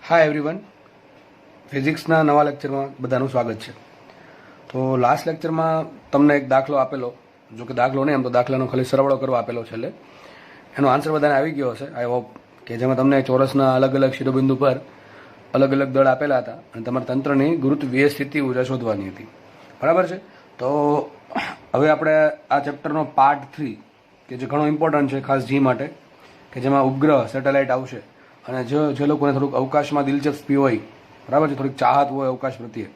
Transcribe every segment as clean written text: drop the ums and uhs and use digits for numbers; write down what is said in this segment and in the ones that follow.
Hi everyone, ફિઝિક્સના નવા લેક્ચરમાં બધાનું સ્વાગત છે. તો લાસ્ટ લેક્ચરમાં તમને એક દાખલો આપેલો, જો કે દાખલો નહીં, એમ તો દાખલાનો ખાલી સરવાળો કરવા આપેલો છેલ્લે. એનો આન્સર બધાને આવી ગયો હશે આઈ હોપ, કે જેમાં તમને ચોરસના અલગ અલગ શિરોબિંદુ પર અલગ અલગ દળ આપેલા હતા અને તમારા તંત્રની ગુરુત્વીય સ્થિતિ ઉર્જા શોધવાની હતી. બરાબર છે. તો હવે આપણે આ ચેપ્ટરનો પાર્ટ 3, કે જે ઘણો ઇમ્પોર્ટન્ટ છે ખાસ જી માટે, કે જેમાં ઉપગ્રહ સેટેલાઇટ આવશે અને જે લોકોને થોડુંક અવકાશમાં દિલચસ્પી હોય, બરાબર છે, થોડીક ચાહત હોય અવકાશ પ્રત્યે,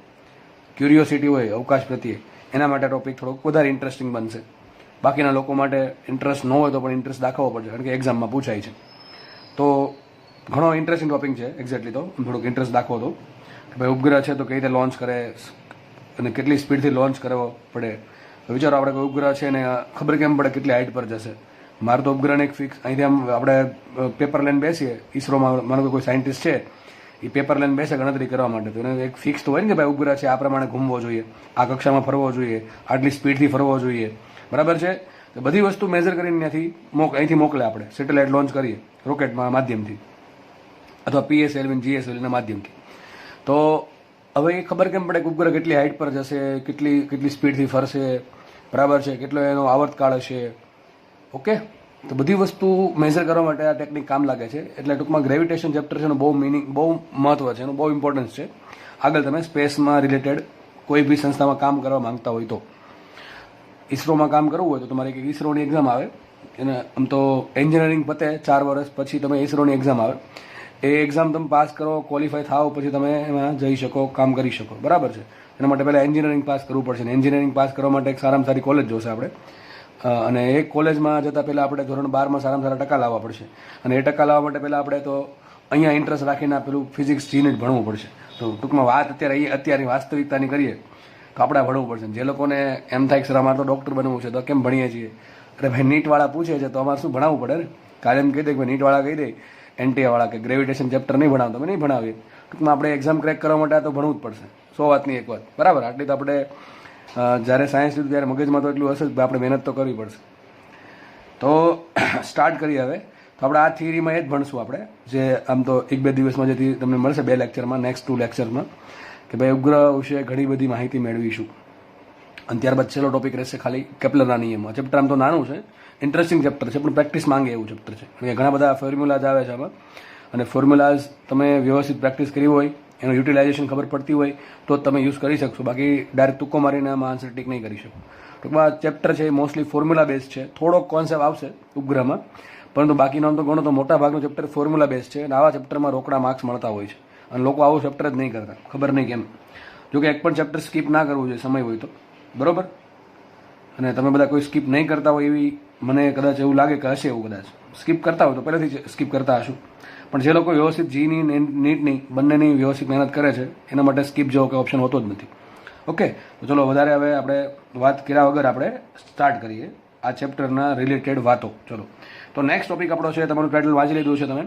ક્યુરિયોસિટી હોય અવકાશ પ્રત્યે, એના માટે ટોપિક થોડોક વધારે ઇન્ટરેસ્ટિંગ બનશે. બાકીના લોકો માટે ઇન્ટરેસ્ટ ન હોય તો પણ ઇન્ટરેસ્ટ દાખવવો પડશે, કારણ કે એક્ઝામમાં પૂછાય છે. તો ઘણો ઇન્ટરેસ્ટિંગ ટોપિક છે એક્ઝેક્ટલી. તો થોડુંક ઇન્ટરેસ્ટ દાખવો તો કે ભાઈ ઉપગ્રહ છે તો કઈ રીતે લોન્ચ કરે અને કેટલી સ્પીડથી લોન્ચ કરવો પડે. વિચારો આપણે કોઈ ઉપગ્રહ છે ને ખબર કેમ પડે કેટલી હાઇટ પર જશે. મારું તો ઉપગ્રહને એક ફિક્સ, અહીંથી આમ આપણે પેપર લઈને બેસીએ ઈસરોમાં, માનો કે કોઈ સાયન્ટિસ્ટ છે એ પેપર લઈને બેસે ગણતરી કરવા માટે, તો એને એક ફિક્સ તો હોય ને કે ભાઈ ઉપગ્રહ છે આ પ્રમાણે ઘૂમવો જોઈએ, આ કક્ષામાં ફરવો જોઈએ, આટલી સ્પીડથી ફરવો જોઈએ, બરાબર છે. તો બધી વસ્તુ મેઝર કરીને અહીંથી મોકલે, આપણે સેટેલાઇટ લોન્ચ કરીએ રોકેટમાં માધ્યમથી અથવા PSLV GSLVના માધ્યમથી. તો હવે એ ખબર કેમ પડે કે ઉપગ્રહ કેટલી હાઇટ પર જશે, કેટલી સ્પીડથી ફરશે, બરાબર છે, કેટલો એનો આવર્તકાળ હશે. ઓકે, તો બધી વસ્તુ મેઝર કરવા માટે આ ટેકનિક કામ લાગે છે. એટલે ટૂંકમાં ગ્રેવિટેશન ચેપ્ટર છે એનું બહુ મહત્વ છે, એનું બહુ ઇમ્પોર્ટન્સ છે. આગળ તમે સ્પેસમાં રિલેટેડ કોઈ બી સંસ્થામાં કામ કરવા માંગતા હોય તો, ઈસરોમાં કામ કરવું હોય તો તમારે એક ઈસરોની એક્ઝામ આવે, એને આમ તો એન્જિનિયરિંગ પતે 4 વર્ષ પછી તમે ઈસરોની એક્ઝામ આવે, એ એક્ઝામ તમે પાસ કરો, ક્વોલિફાય થાવ, પછી તમે એમાં જઈ શકો, કામ કરી શકો, બરાબર છે. એના માટે પહેલાં એન્જિનિયરિંગ પાસ કરવું પડશે. ને એન્જિનિયરિંગ પાસ કરવા માટે એક સારામાં સારી કોલેજ જોશે આપણે, અને એ કોલેજમાં જતાં પહેલાં આપણે ધોરણ 12માં સારામાં સારા ટકા લાવવા પડશે. અને એ ટકા લાવવા માટે પહેલાં આપણે તો અહીંયા ઇન્ટરેસ્ટ રાખીને પેલું ફિઝિક્સ જીને જ ભણવું પડશે. તો ટૂંકમાં વાત અત્યારે વાસ્તવિકતાની કરીએ તો આપણે ભણવું પડશે. જે લોકોને એમ થાય કે સર અમારે તો ડૉક્ટર બનવું છે તો કેમ ભણીએ છીએ, અરે ભાઈ નીટવાળા પૂછે છે તો અમારે શું ભણાવવું પડે ને. કાલે એમ કહી દે કે ભાઈ નીટવાળા કહી દે, NTA વાળા કે ગ્રેવિટેશન ચેપ્ટર નહીં ભણાવતો, અમે નહીં ભણાવીએ. ટૂંકમાં આપણે એક્ઝામ ક્રેક કરવા માટે આ તો ભણવું જ પડશે. 100 વાતની એક વાત, બરાબર. આટલી તો આપણે જ્યારે સાયન્સ લીધું ત્યારે મગજમાં તો એટલું હશે જ, આપણે મહેનત તો કરવી પડશે. તો સ્ટાર્ટ કરીએ હવે. તો આપણે આ થિયરીમાં એ જ ભણશું આપણે, જે આમ તો 1-2 દિવસમાં જેથી તમને મળશે 2 લેક્ચરમાં, નેક્સ્ટ 2 લેક્ચરમાં, કે ભાઈ ઉપગ્રહ વિશે ઘણી બધી માહિતી મેળવીશું. અને ત્યારબાદ છેલ્લો ટોપિક રહેશે ખાલી કેપ્લરના નિયમો. ચેપ્ટર આમ તો નાનું છે, ઇન્ટરેસ્ટિંગ ચેપ્ટર છે, પણ પ્રેક્ટિસ માંગે એવું ચેપ્ટર છે. કારણ કે ઘણા બધા ફોર્મ્યુલાઝ આવે છે આમાં, અને ફોર્મ્યુલાઝ તમે વ્યવસ્થિત પ્રેક્ટિસ કરી હોય, એનું યુટિલાઇઝેશન ખબર પડતી હોય તો જ તમે યુઝ કરી શકશો. બાકી ડાયરેક્ટ તુક્કો મારીને આમાં આન્સર ટીક નહીં કરી શકો. ટૂંકમાં ચેપ્ટર છે એ મોસ્ટલી ફોર્મ્યુલા બેઝ છે. થોડોક કોન્સેપ્ટ આવશે ઉપગ્રહમાં, પરંતુ બાકીનો આમ તો ઘણો તો મોટા ભાગનું ચેપ્ટર ફોર્મ્યુલા બેઝ છે. અને આવા ચેપ્ટરમાં રોકડા માર્ક્સ મળતા હોય છે, અને લોકો આવું ચેપ્ટર જ નહીં કરતા, ખબર નહીં કેમ. જોકે એક પણ ચેપ્ટર સ્કીપ ના કરવું જોઈએ સમય હોય તો, બરોબર. અને તમે બધા કોઈ સ્કીપ નહીં કરતા હોય એવી મને કદાચ એવું લાગે કે હશે, એવું કદાચ સ્કીપ કરતા હોય તો પહેલેથી સ્કીપ કરતા હશું. પણ જે લોકો વ્યવસ્થિત જીની નીટની બંનેની વ્યવસ્થિત મહેનત કરે છે એના માટે સ્કીપ જેવો કે ઓપ્શન હોતો જ નથી. ઓકે, તો ચલો વધારે હવે આપણે વાત કર્યા વગર આપણે સ્ટાર્ટ કરીએ આ ચેપ્ટરના રિલેટેડ વાતો. ચલો, તો નેક્સ્ટ ટોપિક આપણો છે, તમારું ટાઇટલ વાંચી લીધું છે તમે.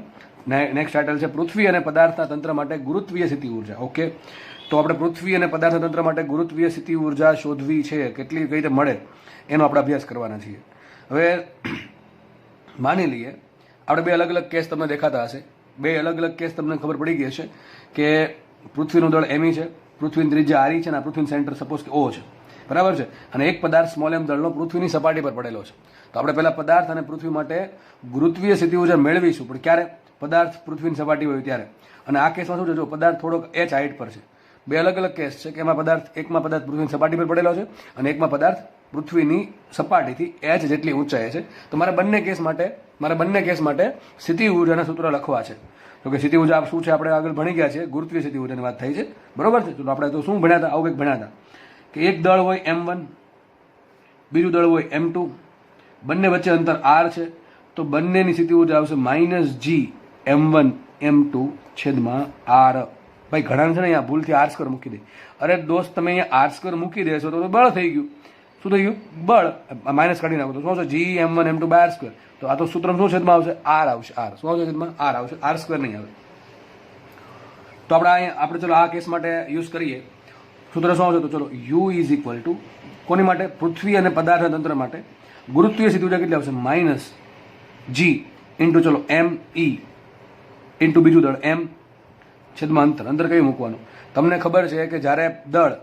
નેક્સ્ટ ટાઇટલ છે પૃથ્વી અને પદાર્થના તંત્ર માટે ગુરુત્વીય સ્થિતિ ઉર્જા. ઓકે, તો આપણે પૃથ્વી અને પદાર્થના તંત્ર માટે ગુરુત્વીય સ્થિતિ ઉર્જા શોધવી છે, કઈ રીતે મળે એનો આપણે અભ્યાસ કરવાના છીએ. હવે માની લઈએ આપણે 2 અલગ અલગ કેસ તમને દેખાતા હશે. 2 અલગ અલગ કેસ તમને ખબર પડી ગઈ હશે કે પૃથ્વીનું દળ ME છે, પૃથ્વીની ત્રિજ્યા RE છે, અને પૃથ્વીનું સેન્ટર સપોઝ કે O છે, બરાબર છે. અને એક પદાર્થ સ્મોલ m દળનો પૃથ્વીની સપાટી પર પડેલો છે. તો આપણે પહેલા પદાર્થ અને પૃથ્વી માટે ગુરુત્વીય સ્થિતિ ઉર્જા મેળવીશું, પણ ક્યારે? પદાર્થ પૃથ્વીની સપાટી હોય ત્યારે. અને આ કેસમાં શું છે, જો પદાર્થ થોડોક h હાઇટ પર છે. 2 અલગ અલગ કેસ છે કે એકમાં પદાર્થ પૃથ્વીની સપાટી પર પડેલો છે અને એકમાં પદાર્થ પૃથ્વીની સપાટીથી h જેટલી ઊંચાઈ છે. તો મારે બંને કેસ માટે સ્થિતિ ઉર્જાના સૂત્ર લખવા છે. તો કે સ્થિતિ ઉર્જા શું છે આપણે આગળ ભણી ગયા છે, ગુરુત્વીય સ્થિતિ ઉર્જાની વાત થઈ છે, બરોબર છે. તો આપણે તો શું ભણ્યા હતા, આવું કંઈક ભણ્યા હતા કે એક દળ હોય M1, બીજું દળ હોય M2, બંને વચ્ચે અંતર r છે. તો બંનેની સ્થિતિ ઉર્જા આવશે -g M1 M2 છેદમાં r. ભાઈ ઘણા છે ને અહીંયા ભૂલથી r² મૂકી દે. અરે દોસ્ત, તમે અહીંયા r² મૂકી દેશો તો બળ થઈ ગયું. શું થઈ ગયું? બળ. માઇનસ કાઢી નાખો તો શું આવશે? G M1 M2 r². તો આ તો સૂત્ર શું છેદમાં આવશે? r આવશે. r શું આવશે? છેદમાં r આવશે, r² નહીં આવે. તો આપણે ચલો આ કેસ માટે યુઝ કરીએ. સૂત્ર શું આવશે? તો ચલો u ઇઝ ઇક્વલ ટુ કોની માટે? પૃથ્વી અને પદાર્થના તંત્ર માટે ગુરુત્વીય સ્થિતિ ઉર્જા કેટલી આવશે? -g ઇન્ટુ ચલો ME ઇન્ટુ બીજું દળ M છેદમાં અંતર. અંતર કયું મૂકવાનું? તમને ખબર છે કે જ્યારે દળ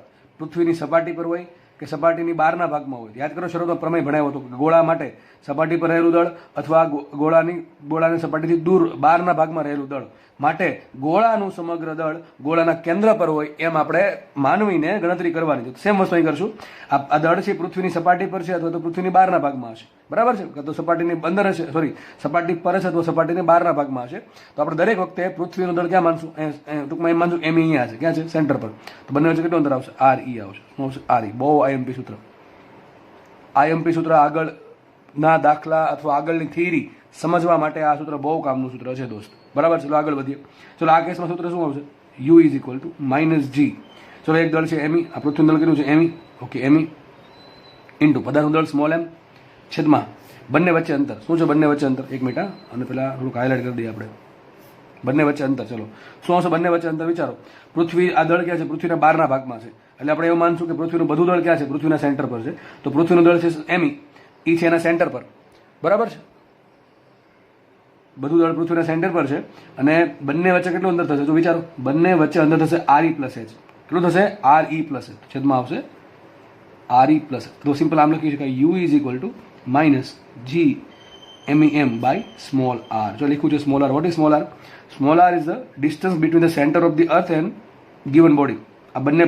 પૃથ્વીની સપાટી પર હોય કે સપાટીની બહારના ભાગમાં હોય, યાદ કરો શરૂઆતમાં પ્રમેય ભણાવ્યો હતો કે ગોળા માટે સપાટી પર રહેલું દળ અથવા ગોળાની સપાટીથી દૂર બહારના ભાગમાં રહેલું દળ માટે ગોળાનું સમગ્ર દળ ગોળાના કેન્દ્ર પર હોય એમ આપણે માનવીને ગણતરી કરવાની છે. સેમ વસ્તુ અહીં કરશું. આ દળ છે પૃથ્વીની સપાટી પર છે અથવા તો પૃથ્વીની બહારના ભાગમાં હશે, બરાબર છે, કાં તો સપાટીની અંદર હશે, સપાટી પર હશે અથવા સપાટીની બહારના ભાગમાં હશે. તો આપણે દરેક વખતે પૃથ્વીનું દળ ક્યાં માનશું? ટૂંકમાં એમ માનશું એમ અહીંયા હશે. ક્યાં છે? સેન્ટર પર. તો બંને વચ્ચે કેટલું અંતર આવશે? આર ઈ આવશે. શું આવશે? R E. બહુ આઈએમપી સૂત્ર. આઈએમપી સૂત્ર આગળના દાખલા અથવા આગળની થિયરી સમજવા માટે આ સૂત્ર બહુ કામનું સૂત્ર છે દોસ્ત, બરાબર. ચલો આગળ વધીએ. ચલો આ કેસમાં સૂત્ર શું આવશે? U is equal to minus G. ચલો એક દળ છે એમી, આ પૃથ્વીનું દળ કેટલું છે? એમી. ઓકે, એમી ઇન્ટુ પદાર્થનું દળ સ્મોલ એમ છેદમાં બંને વચ્ચે અંતર. શું છે બંને વચ્ચે અંતર? એક મિનિટ, અને પેલા થોડુંક હાઇલાઇટ કરી દઈએ આપણે. બંને વચ્ચે અંતર. ચલો શું આવશે બંને વચ્ચે અંતર? વિચારો. પૃથ્વી, આ દળ ક્યાં છે? પૃથ્વીના બહારના ભાગમાં છે. એટલે આપણે એવું માનશું કે પૃથ્વીનું બધું દળ ક્યાં છે? પૃથ્વીના સેન્ટર પર છે. તો પૃથ્વીનું દળ છે એમી, એ છે એના સેન્ટર પર, બરાબર છે. બધું દળ પૃથ્વીના સેન્ટર પર છે અને બંને વચ્ચે કેટલું અંતર થશે? તો વિચારો, બંને વચ્ચે અંતર થશે આર ઈ પ્લસ એચ. કેટલું થશે? R E plus H. છેદમાં આવશે આર ઈ પ્લસ. તો સિમ્પલ આમ લખી શકાય U is equal to minus G MEM by small r. જો લખ્યું છે small r. What is small r? Small r is the distance between the centre of the earth and given body. આ બંને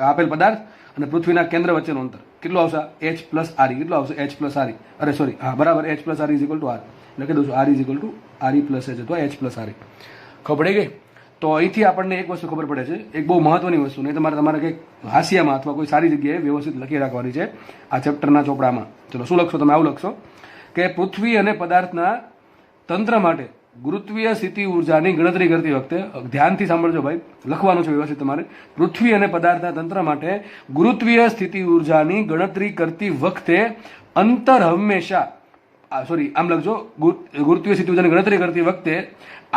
આપેલ પદાર્થ અને પૃથ્વીના કેન્દ્ર વચ્ચેનું અંતર કેટલું આવશે? H plus R E. કેટલું આવશે? H plus R E. અરે સોરી, હા બરાબર, H plus R is equal to R. લખી દઉં છું R is equal to R E plus H અથવા એચ પ્લસ આર ઈ. ખબર પડી ગઈ? તો અહીંથી આપણને એક વસ્તુ ખબર પડે છે, એક બહુ મહત્વની વસ્તુ, નહીં તમારે કંઈક હાસ્યામાં અથવા કોઈ સારી જગ્યાએ વ્યવસ્થિત લખી રાખવાની છે આ ચેપ્ટરના ચોપડામાં. ચલો શું લખશો તમે? આવું લખશો કે પૃથ્વી અને પદાર્થના તંત્ર માટે ગુરુત્વીય સ્થિતિ ઉર્જાની ગણતરી કરતી વખતે, ધ્યાનથી સાંભળજો ભાઈ, લખવાનું છે વ્યવસ્થિત તમારે. પૃથ્વી અને પદાર્થના તંત્ર માટે ગુરુત્વીય સ્થિતિ ઉર્જાની ગણતરી કરતી વખતે અંતર હંમેશા, આમ લખજો, ગુરુત્વીય સ્થિતિ ઉર્જાની ગણતરી કરતી વખતે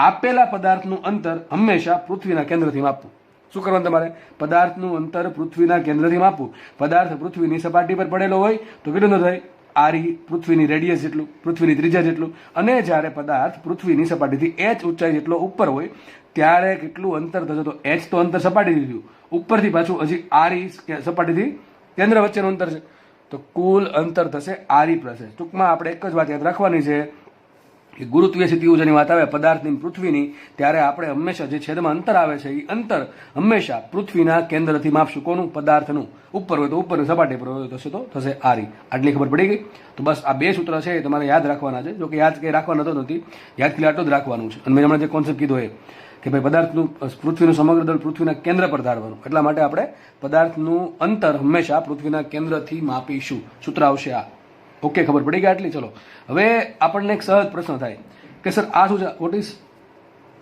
આપેલા પદાર્થનું અંતર હંમેશા પૃથ્વીના કેન્દ્રથી માપવું. શું કરવાનું તમારે? પદાર્થનું અંતર પૃથ્વીના કેન્દ્રથી માપવું. પદાર્થ પૃથ્વીની સપાટી પર પડેલો હોય તો કેટલું અંતર થાય? આર ઈ, પૃથ્વીની રેડિયસ જેટલું, પૃથ્વીની ત્રિજ્યા જેટલું. અને જ્યારે પદાર્થ પૃથ્વીની સપાટીથી એચ ઊંચાઈ જેટલો ઉપર હોય ત્યારે કેટલું અંતર થશે? તો એચ તો અંતર સપાટીથી થયું, ઉપરથી પાછું હજી આર ઈ સપાટીથી કેન્દ્ર વચ્ચેનું અંતર છે, તો કુલ અંતર થશે આર ઈ પ્લસ એચ. ટૂંકમાં આપણે એક જ વાત યાદ રાખવાની છે કે ગુરુત્વીય સ્થિતિ ઉર્જાની વાત આવે પદાર્થની પૃથ્વીની, ત્યારે આપણે હંમેશા જે છેદમાં અંતર આવે છે એ અંતર હંમેશા પૃથ્વીના કેન્દ્રથી માપશું. કોનું? પદાર્થનું. ઉપર હોય તો ઉપરની સપાટી પર હોય તો થશે આર ઈ. આટલી ખબર પડી ગઈ? તો બસ આ બે સૂત્ર છે એ તમારે યાદ રાખવાના છે. જો કે યાદ કંઈ રાખવાનો નથી, યાદ ખાલી આટલું જ રાખવાનું છે. અને મેં હમણાં જે કોન્સેપ્ટ કીધો એ કે ભાઈ પદાર્થનું પૃથ્વીનું સમગ્ર દળ પૃથ્વીના કેન્દ્ર પર ધારવાનું, એટલા માટે આપણે પદાર્થનું અંતર હંમેશા પૃથ્વીના કેન્દ્રથી માપીશું. સૂત્ર આવશે આ. ઓકે, ખબર પડી ગઈ આટલી? ચલો હવે આપણને એક સહજ પ્રશ્ન થાય કે સર આ શું છે?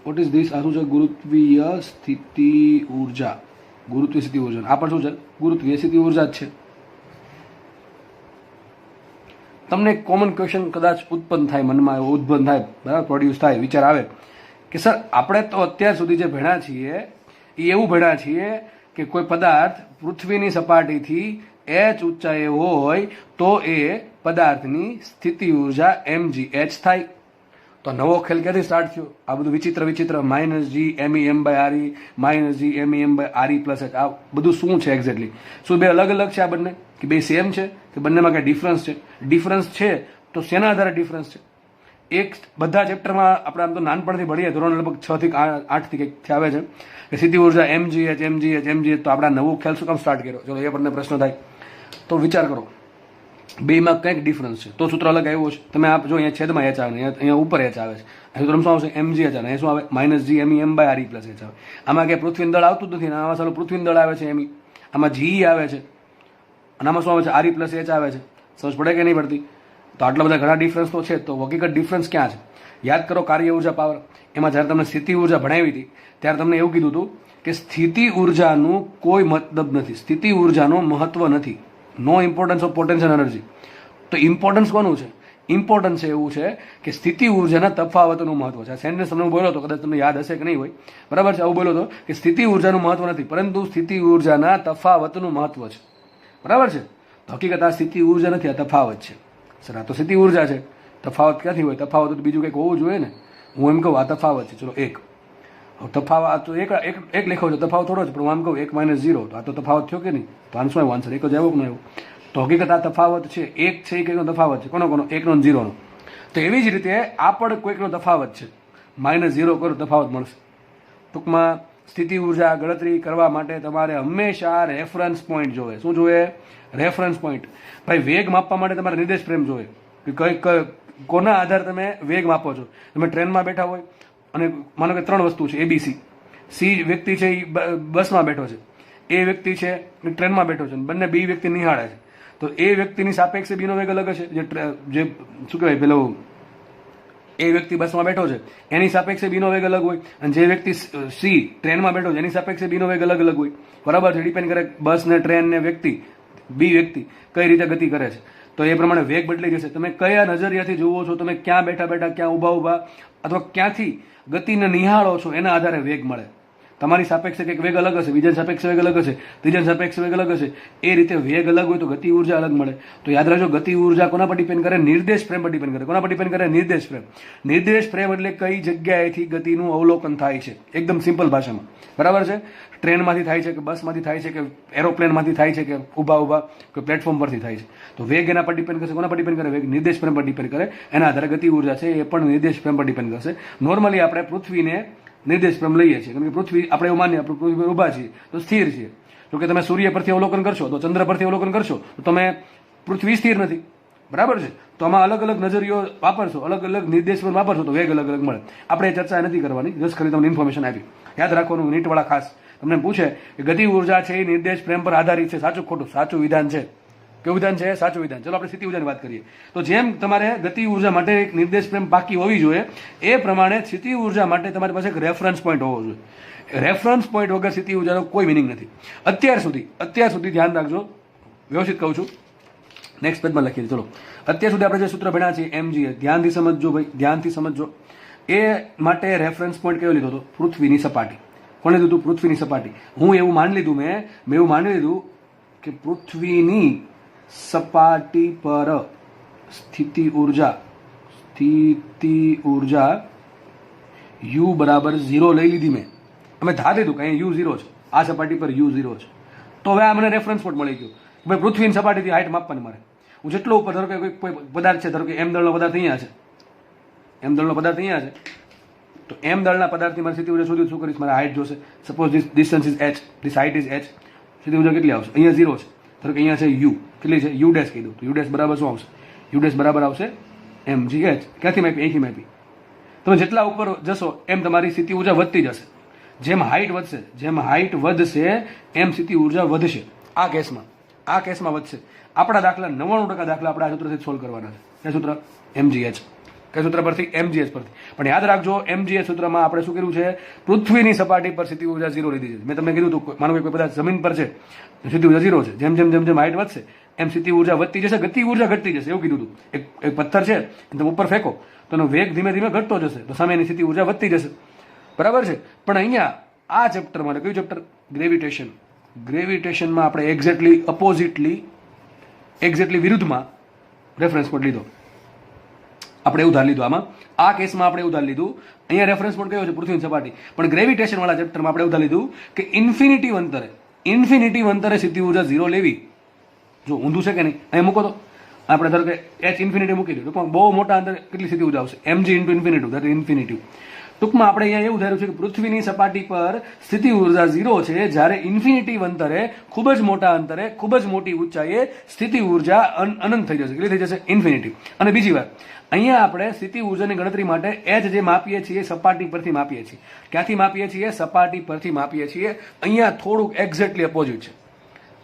What is this? આ શું છે? ગુરુત્વીય સ્થિતિ ઉર્જા. ગુરુત્વીય સ્થિતિ ઉર્જા આ પણ શું છે? ગુરુત્વીય સ્થિતિ ઉર્જા જ છે. તમને એક કોમન ક્વેશ્ચન કદાચ ઉત્પન્ન થાય, મનમાં ઉદ્ભવન થાય, બરાબર, પ્રોડ્યુસ થાય, વિચાર આવે કે સર આપણે તો અત્યાર સુધી જે ભણ્યા છીએ એ એવું ભણ્યા છીએ કે કોઈ પદાર્થ પૃથ્વીની સપાટીથી એચ ઊંચાઈએ હોય તો એ પદાર્થની સ્થિતિ ઉર્જા mgh થાય. તો નવો ખેલ ક્યાંથી સ્ટાર્ટ થયો? આ બધું વિચિત્ર minus G ME M by R E, minus G ME M by R E plus H, આ બધું શું છે એક્ઝેક્ટલી? શું બે અલગ અલગ છે આ બંને, કે બે સેમ છે, કે બંનેમાં કઈ ડિફરન્સ છે? ડિફરન્સ છે તો શેના આધારે ડિફરન્સ છે? એક બધા ચેપ્ટરમાં આપણે આમ તો નાનપણથી ભણીએ, ધોરણ લગભગ 6 થી 8 થી કંઈક આવે છે કે સ્થિતિ ઉર્જા mgh, તો આપણે નવું ખ્યાલ શું કામ સ્ટાર્ટ કર્યો? ચલો એ આપણને પ્રશ્ન થાય. તો વિચાર કરો, બેમાં કંઈક ડિફરન્સ છે તો સૂત્ર અલગ આવ્યું છે. તમે આપ જો અહીંયા છેદમાં એચ આવે, અહીંયા ઉપર એચ આવે છે, અહીં સૂત્ર શું આવશે? mgh આવે, અહીં શું આવે? Minus G ME M by R E plus H આવે. આમાં ક્યાંય પૃથ્વીનું દળ આવતું જ નથી, આમાં સારું પૃથ્વીનું દળ આવે છે એમઈ, આમાં જી આવે છે, અને આમાં શું આવે છે? આર ઈ પ્લસ એચ આવે છે. સમજ પડે કે નહીં પડતી? તો આટલા બધા ઘણા ડિફરન્સ તો છે. તો હકીકત ડિફરન્સ ક્યાં છે? યાદ કરો કાર્ય ઉર્જા પાવર, એમાં જ્યારે તમને સ્થિતિ ઉર્જા ભણાવી હતી ત્યારે તમને એવું કીધું હતું કે સ્થિતિ ઉર્જાનું કોઈ મતલબ નથી, સ્થિતિ ઉર્જાનું મહત્વ નથી, નો ઇમ્પોર્ટન્સ ઓફ પોટેન્શિયલ એનર્જી. તો ઇમ્પોર્ટન્સ કોનું છે? ઇમ્પોર્ટન્સ એવું છે કે સ્થિતિ ઉર્જાના તફાવતનું મહત્વ છે. આ સેન્ટેન્સ તમને બોલ્યો હતો, કદાચ તમને યાદ હશે કે નહીં હોય, બરાબર છે? આવું બોલ્યો હતો કે સ્થિતિ ઉર્જાનું મહત્વ નથી, પરંતુ સ્થિતિ ઉર્જાના તફાવતનું મહત્વ છે, બરાબર છે? તો હકીકત આ સ્થિતિ ઉર્જા નથી, આ તફાવત છે. સર આ તો સ્થિતિ ઉર્જા છે, તફાવત ક્યાંથી હોય? તફાવત તો બીજું કંઈક હોવું જોઈએ ને. હું એમ કહું આ તફાવત છે. ચલો એક. તફાવત તો એક લખ્યો છે, તફાવત થોડો છે, પણ હું આમ કહું 1 - 0 તો આ તો તફાવત થયો કે નહીં? તો આનો શું આન્સર? એક જ આવ્યો કે નહીં આવ્યો? તો હકીકત આ તફાવત છે, એક છે એ કંઈકનો તફાવત છે. કોનો? 1 અને 0નો. તો એવી જ રીતે આ પણ કોઈકનો તફાવત છે. -0 કરો તફાવત મળશે. ટૂંકમાં સ્થિતિ ઉર્જા ગણતરી કરવા માટે તમારે હંમેશા રેફરન્સ પોઈન્ટ જોવે. શું જોવે? Reference point. ભાઈ વેગ માપવા માટે તમારે નિર્દેશ ફ્રેમ જોવે કે કઈ કોના આધારે તમે વેગ માપો છો. તમે ટ્રેનમાં બેઠા હોય અને માનો કે 3 વસ્તુ છે ABC. સી વ્યક્તિ છે એ બસમાં બેઠો છે, એ વ્યક્તિ છે એ ટ્રેનમાં બેઠો છે, બંને બી વ્યક્તિ નિહાળે છે. તો એ વ્યક્તિની સાપેક્ષે બીનો વેગ અલગ હશે. જે શું કહેવાય પેલો એ વ્યક્તિ બસમાં બેઠો છે એની સાપેક્ષે બીનો વેગ અલગ હોય, અને જે વ્યક્તિ સી ટ્રેનમાં બેઠો છે એની સાપેક્ષે બીનો વેગ અલગ અલગ હોય. બરાબર છે? ડિપેન્ડ કરે બસ ને ટ્રેન ને વ્યક્તિ બી વ્યક્તિ કઈ રીતે ગતિ કરે છે. તો એ પ્રમાણે વેગ બદલાઈ જશે. તમે કયા નજરિયાથી જુઓ છો, તમે ક્યાં બેઠા બેઠા, ક્યાં ઊભા અથવા ક્યાંથી ગતિને નિહાળો છો એના આધારે વેગ મળે. તમારી સાપેક્ષે કંઈક વેગ અલગ હશે, બીજાની સાપેક્ષે વેગ અલગ હશે, ત્રીજાની સાપેક્ષે વેગ અલગ હશે. એ રીતે વેગ અલગ હોય તો ગતિ ઉર્જા અલગ મળે. તો યાદ રાખજો, ગતિ ઉર્જા કોના પર ડિપેન્ડ કરે? નિર્દેશ ફ્રેમ પર ડિપેન્ડ કરે. કોના પર ડિપેન્ડ કરે? નિર્દેશ ફ્રેમ. નિર્દેશ ફ્રેમ એટલે કઈ જગ્યાએથી ગતિનું અવલોકન થાય છે. એકદમ સિમ્પલ ભાષામાં. બરાબર છે? ટ્રેનમાંથી થાય છે કે બસમાંથી થાય છે કે એરોપ્લેનમાંથી થાય છે કે ઊભા કે પ્લેટફોર્મ પરથી થાય છે. તો વેગ એના પર ડિપેન્ડ કરશે. કોના પર ડિપેન્ડ કરે? વેગ નિર્દેશ ફ્રેમ પર ડિપેન્ડ કરે. એના આધારે ગતિ ઉર્જા છે એ પણ નિર્દેશ ફ્રેમ પર ડિપેન્ડ કરશે. નોર્મલી આપણે પૃથ્વીને નિર્દેશ ફ્રેમ લઈએ છીએ, કારણ કે પૃથ્વી આપણે એવું માનીએ આપણે પૃથ્વી પર ઊભા છીએ તો સ્થિર છીએ. જો કે તમે સૂર્ય પરથી અવલોકન કરશો તો ચંદ્ર પરથી અવલોકન કરશો તો તમે પૃથ્વી સ્થિર નથી. બરાબર છે? તો આમાં અલગ અલગ નજરિયો વાપરશો, અલગ અલગ નિર્દેશ ફ્રેમ વાપરશો તો વેગ અલગ અલગ મળે. આપણે એ ચર્ચા નથી કરવાની, જસ્ટ ખાલી તમને ઇન્ફોર્મેશન આપી. યાદ રાખવાનું, નીટવાળા ખાસ તમને પૂછે કે ગતિ ઉર્જા છે એ નિર્દેશ ફ્રેમ પર આધારિત છે, સાચું ખોટું? સાચું વિધાન છે. કેવું વિધાન છે? સાચું વિધાન. ચલો આપણે સ્થિતિ ઉર્જાની વાત કરીએ. તો જેમ તમારે ગતિ ઉર્જા માટે એક નિર્દેશ ફ્રેમ બાકી હોવી જોઈએ, એ પ્રમાણે સ્થિતિ ઉર્જા માટે તમારી પાસે એક રેફરન્સ પોઈન્ટ હોવો જોઈએ. રેફરન્સ પોઈન્ટ વગર સ્થિતિ ઉર્જાનો કોઈ મિનિંગ નથી. અત્યાર સુધી ધ્યાન રાખજો, વ્યવસ્થિત કહું છું. નેક્સ્ટ પેજમાં લખીએ. ચલો, અત્યાર સુધી આપણે જે સૂત્ર ભણ્યા છે MGS, ધ્યાનથી સમજજો ભાઈ, ધ્યાનથી સમજજો. એ માટે રેફરન્સ પોઈન્ટ કયો લીધો હતો? પૃથ્વીની સપાટી. કોણે લીધું હતું? પૃથ્વીની સપાટી. હું એવું માની લીધું, મેં એવું માની લીધું કે પૃથ્વીની સપાટી પર સ્થિતિ ઉર્જા U બરાબર 0 લઈ લીધી મેં. અમે ધાર લીધું કે અહીંયા U 0 છે, આ સપાટી પર U 0 છે. તો હવે આ મને રેફરન્સ પોઈન્ટ મળી ગયો. ભાઈ પૃથ્વીની સપાટીથી હાઈટ માપવાની મારે. હું જેટલો ઉપર, ધારો કે કોઈ પદાર્થ છે, ધારો કે M દળનો પદાર્થ અહીંયા છે, M દળનો પદાર્થ અહીંયા છે, તો M દળના પદાર્થની મારે સ્થિતિ ઉર્જા શોધી શું કરીશ? મારે હાઈટ જોશે. Suppose this distance is h, this height is h. સ્થિતિ ઉર્જા કેટલી આવશે? અહીંયા 0 છે, ધારો કે અહીંયા છે U. કેટલી છે? U ડેશ કહી દઉં તો U ડેશ બરાબર શું આવશે? U ડેશ બરાબર આવશે mgh. ક્યાંથી માપી? અહીંથી માપી. તમે જેટલા ઉપર જશો એમ તમારી સ્થિતિ ઉર્જા વધતી જશે. જેમ હાઈટ વધશે એમ સ્થિતિ ઉર્જા વધશે. આ કેસમાં વધશે. આપણા દાખલા 99% દાખલા આપણે આ સૂત્રથી સોલ્વ કરવાના છે. કયા સૂત્ર? MGH. કયા સૂત્ર પરથી? MGH પરથી. પણ યાદ રાખજો, MGH સૂત્રમાં આપણે શું કર્યું છે? પૃથ્વીની સપાટી પર સ્થિતિ ઉર્જા 0 લીધી છે. મેં તમને કીધું હતું, માનો કે કોઈ પદાર્થ જમીન પર છે, સ્થિતિ ઉર્જા 0 છે. જેમ હાઈટ વધશે એમ સ્થિતિ ઉર્જા વધતી જશે, ગતિ ઉર્જા ઘટતી જશે. એવું કીધું હતું. એક પથ્થર છે, તમે ઉપર ફેંકો તો એનો વેગ ધીમે ધીમે ઘટતો જશે, તો સામેની સ્થિતિ ઉર્જા વધતી જશે. બરાબર છે? પણ અહીંયા આ ચેપ્ટરમાં, કયું ચેપ્ટર? ગ્રેવિટેશન. ગ્રેવિટેશનમાં આપણે એક્ઝેક્ટલી વિરુદ્ધમાં રેફરન્સ પોઈન્ટ લીધો. આપણે એવું ધાર લીધું આમાં. આ કેસમાં આપણે એવું ધાર લીધું, અહીંયા રેફરન્સ પોઈન્ટ કયો છે? પૃથ્વીની સપાટી. પણ ગ્રેવિટેશન વાળા ચેપ્ટરમાં આપણે એવું ધાર લીધું કે ઇન્ફિનિટી અંતરે સ્થિતિ ઉર્જા 0 લેવી. જો ઊંધું છે કે નહીં? અહીંયા મૂકો તો આપણે ધારો કે h ઇન્ફિનિટી મૂકી દીધું, પણ બહુ મોટા અંતરે કેટલી સ્થિતિ ઉર્જા આવશે? mg into infinity, that is infinity. ટૂંકમાં આપણે અહીંયા એવું ધાર્યું છે કે પૃથ્વીની સપાટી પર સ્થિતિ ઉર્જા 0 છે, જ્યારે ઇન્ફિનિટી અંતરે, ખૂબ જ મોટા અંતરે, ખૂબ જ મોટી ઊંચાઈએ સ્થિતિ ઉર્જા અનંત થઈ જશે. કેટલી થઈ જશે? ઇન્ફિનિટી. અને બીજી વાત, અહીંયા આપણે સ્થિતિ ઉર્જાની ગણતરી માટે h જે માપીએ છીએ સપાટી પરથી માપીએ છીએ. ક્યાંથી માપીએ છીએ? સપાટી પરથી માપીએ છીએ. અહીંયા થોડુંક એક્ઝેક્ટલી અપોઝિટ છે.